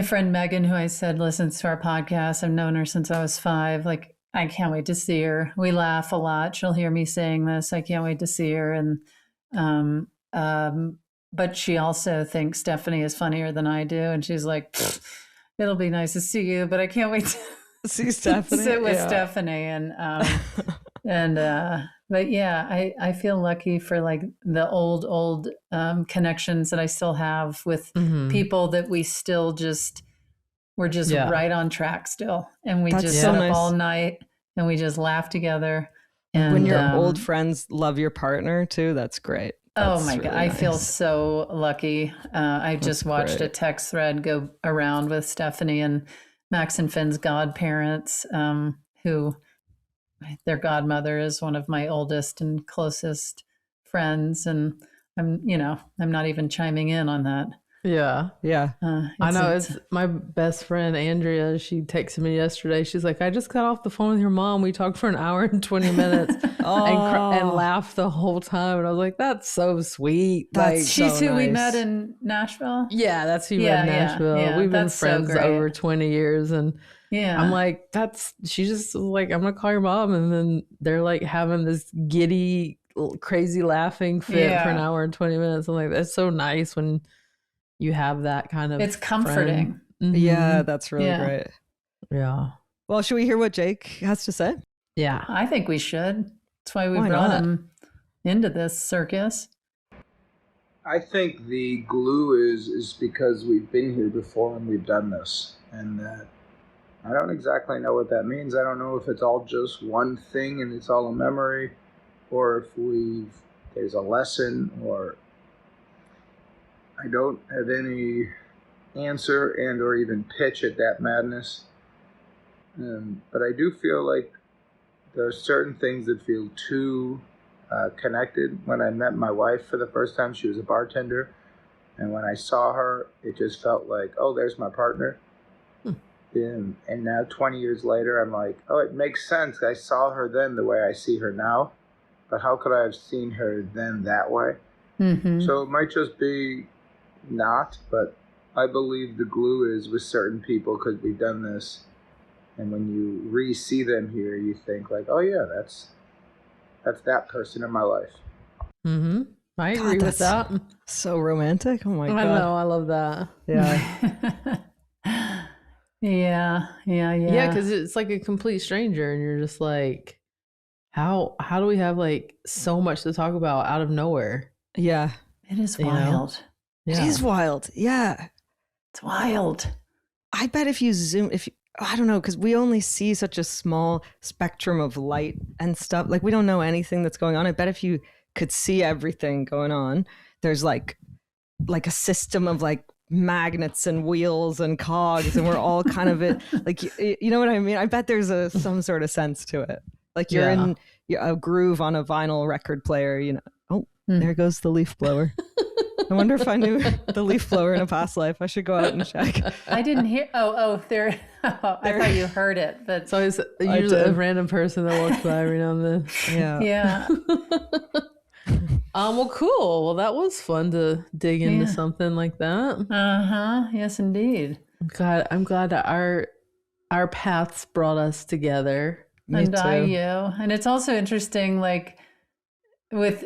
friend Megan, who I said listens to our podcast. I've known her since I was 5. Like, I can't wait to see her. We laugh a lot. She'll hear me saying this. I can't wait to see her. And but she also thinks Stephanie is funnier than I do, and she's like, "It'll be nice to see you, but I can't wait to See Stephanie. sit with Stephanie." But yeah, I feel lucky for like the old connections that I still have with people that we're just right on track still, and we just sit up all night and we just laugh together. And when your old friends love your partner too, that's great. Oh my God, I feel so lucky. I just watched a text thread go around with Stephanie and Max and Finn's godparents, who their godmother is one of my oldest and closest friends. And I'm not even chiming in on that. Yeah. I know. It's my best friend, Andrea. She texted me yesterday. She's like, "I just got off the phone with your mom. We talked for an hour and 20 minutes and laughed the whole time." And I was like, "That's so sweet." She's who we met in Nashville. Yeah, that's who we met in Nashville. Yeah, we've been friends over 20 years. And I'm like, she just was like, "I'm going to call your mom." And then they're like having this giddy, crazy laughing fit for an hour and 20 minutes. I'm like, that's so nice when you have that kind of it's comforting. Yeah, that's really great. Yeah. Well, should we hear what Jake has to say? Yeah. I think we should. That's why we brought him into this circus. I think the glue is because we've been here before and we've done this. And I don't exactly know what that means. I don't know if it's all just one thing and it's all a memory, or if there's a lesson, or I don't have any answer and or even pitch at that madness. But I do feel like there are certain things that feel too connected. When I met my wife for the first time, she was a bartender. And when I saw her, it just felt like, oh, there's my partner. And now 20 years later, I'm like, oh, it makes sense. I saw her then the way I see her now. But how could I have seen her then that way? Mm-hmm. So it might just be not, but I believe the glue is with certain people because we've done this. And when you re-see them here, you think like, oh yeah, that's that person in my life. Mm-hmm. I agree with that. So romantic. Oh my God. I know. I love that. Yeah. Yeah. Yeah, because it's like a complete stranger, and you're just like, how do we have like so much to talk about out of nowhere? Yeah. It is wild. Yeah. It is wild. Yeah. It's wild. I bet if you zoom, I don't know, because we only see such a small spectrum of light and stuff. Like, we don't know anything that's going on. I bet if you could see everything going on, there's like a system of like magnets and wheels and cogs, and we're all kind of it. Like, you know what I mean? I bet there's some sort of sense to it. Like you're in a groove on a vinyl record player, you know. Oh, there goes the leaf blower. I wonder if I knew the leaf blower in a past life. I should go out and check. I didn't hear. Oh, there. I thought you heard it, but so it's usually a random person that walks by every now and then. Yeah. Well, cool. Well, that was fun to dig into something like that. Yes, indeed. I'm glad that our paths brought us together. Me too. And it's also interesting, like, with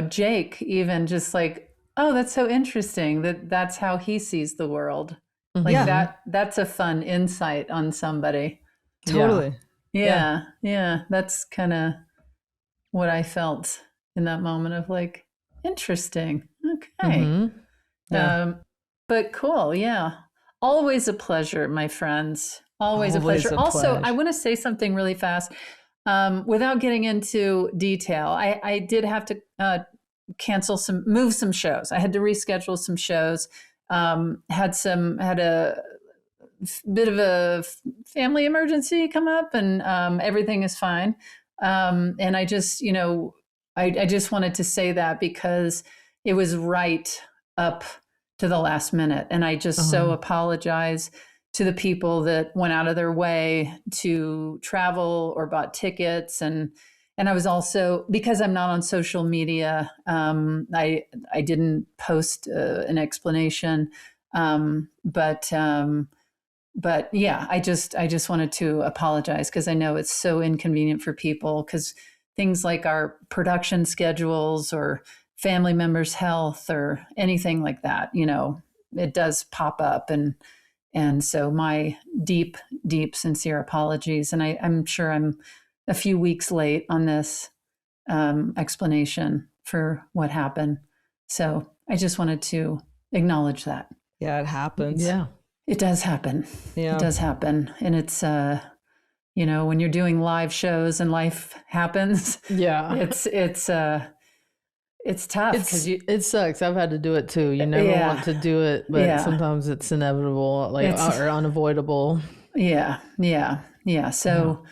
Jake, even just like, oh, that's so interesting that's how he sees the world. Like that's a fun insight on somebody. Totally. Yeah. That's kind of what I felt in that moment of like, interesting. Okay. But cool. Yeah. Always a pleasure, my friends. Always a pleasure. Also, I want to say something really fast. Without getting into detail, I did have to move some shows. I had to reschedule some shows. Had a bit of a family emergency come up, and everything is fine. And I just, I just wanted to say that because it was right up to the last minute, and I just so apologize to the people that went out of their way to travel or bought tickets. And I was also, because I'm not on social media, I didn't post an explanation. But yeah, I just wanted to apologize because I know it's so inconvenient for people, because things like our production schedules or family members' health or anything like that, it does pop up. And so my deep, sincere apologies. And I'm sure I'm a few weeks late on this explanation for what happened. So I just wanted to acknowledge that. Yeah, it happens. Yeah. It does happen. Yeah. It does happen. And it's, when you're doing live shows and life happens, Yeah. it's tough because it sucks. I've had to do it too. You never want to do it, but sometimes it's inevitable, or unavoidable. Yeah. So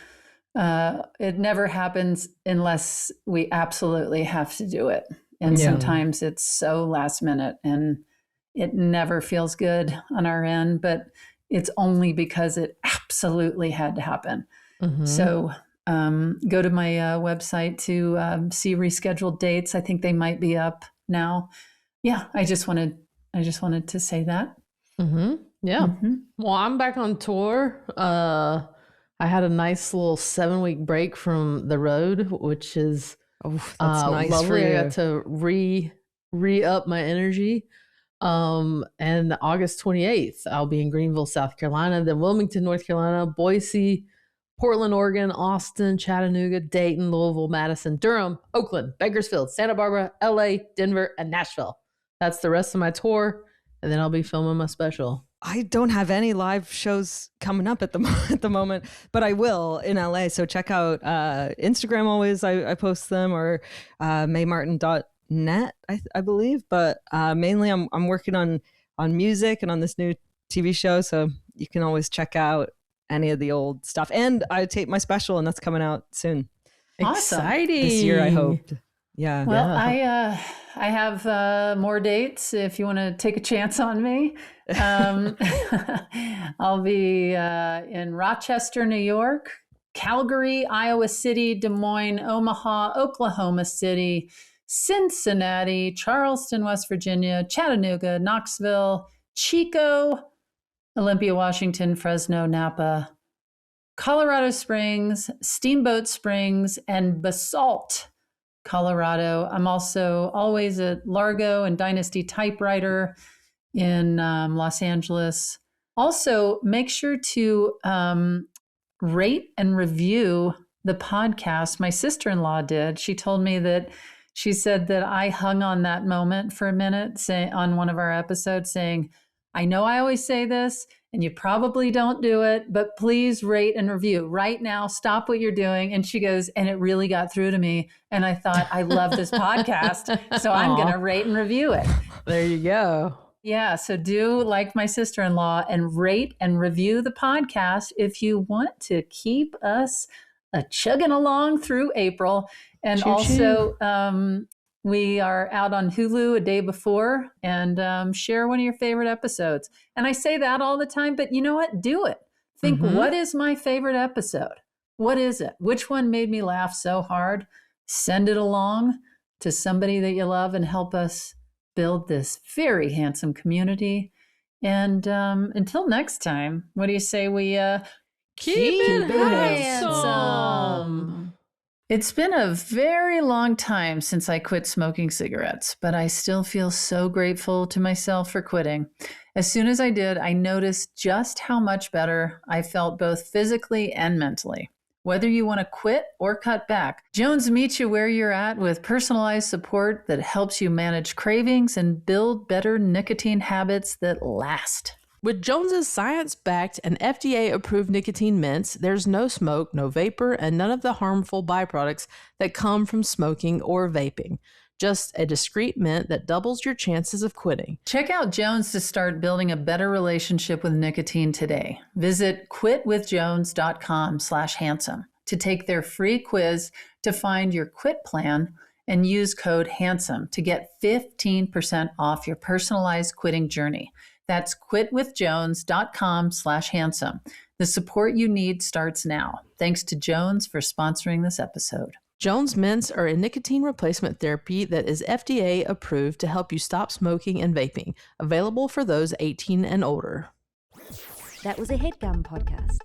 it never happens unless we absolutely have to do it. And sometimes it's so last minute and it never feels good on our end, but it's only because it absolutely had to happen. Mm-hmm. So go to my website to see rescheduled dates. I think they might be up now. Yeah, I just wanted to say that. Mm-hmm. Yeah. Mm-hmm. Well, I'm back on tour. I had a nice little 7-week break from the road, which is that's nice lovely. for you. I got to re-up my energy. And August 28th, I'll be in Greenville, South Carolina, then Wilmington, North Carolina, Boise, Portland, Oregon, Austin, Chattanooga, Dayton, Louisville, Madison, Durham, Oakland, Bakersfield, Santa Barbara, LA, Denver, and Nashville. That's the rest of my tour. And then I'll be filming my special. I don't have any live shows coming up at the moment, but I will in LA. So check out Instagram always. I post them, or maymartin.net, I believe. But mainly I'm working on music and on this new TV show. So you can always check out any of the old stuff. And I tape my special, and that's coming out soon. Awesome. Exciting. This year, I hope. Yeah. Well, I have more dates if you want to take a chance on me. I'll be in Rochester, New York, Calgary, Iowa City, Des Moines, Omaha, Oklahoma City, Cincinnati, Charleston, West Virginia, Chattanooga, Knoxville, Chico, Olympia, Washington, Fresno, Napa, Colorado Springs, Steamboat Springs, and Basalt, Colorado. I'm also always at Largo and Dynasty Typewriter in Los Angeles. Also, make sure to rate and review the podcast. My sister-in-law did. She told me that she said that I hung on that moment for a minute on one of our episodes saying, I know I always say this, and you probably don't do it, but please rate and review right now. Stop what you're doing. And she goes, and it really got through to me. And I thought, I love this podcast, so I'm going to rate and review it. There you go. Yeah. So do like my sister-in-law and rate and review the podcast if you want to keep us chugging along through April. And also, we are out on Hulu a day before, and share one of your favorite episodes. And I say that all the time, but you know what? Do it. Think, what is my favorite episode? What is it? Which one made me laugh so hard? Send it along to somebody that you love and help us build this very handsome community. And until next time, what do you say we keep it handsome? It's been a very long time since I quit smoking cigarettes, but I still feel so grateful to myself for quitting. As soon as I did, I noticed just how much better I felt both physically and mentally. Whether you want to quit or cut back, Jones meets you where you're at with personalized support that helps you manage cravings and build better nicotine habits that last. With Jones's science-backed and FDA-approved nicotine mints, there's no smoke, no vapor, and none of the harmful byproducts that come from smoking or vaping. Just a discreet mint that doubles your chances of quitting. Check out Jones to start building a better relationship with nicotine today. Visit quitwithjones.com/handsome to take their free quiz to find your quit plan and use code HANDSOME to get 15% off your personalized quitting journey. That's quitwithjones.com/handsome. The support you need starts now. Thanks to Jones for sponsoring this episode. Jones Mints are a nicotine replacement therapy that is FDA approved to help you stop smoking and vaping. Available for those 18 and older. That was a HeadGum podcast.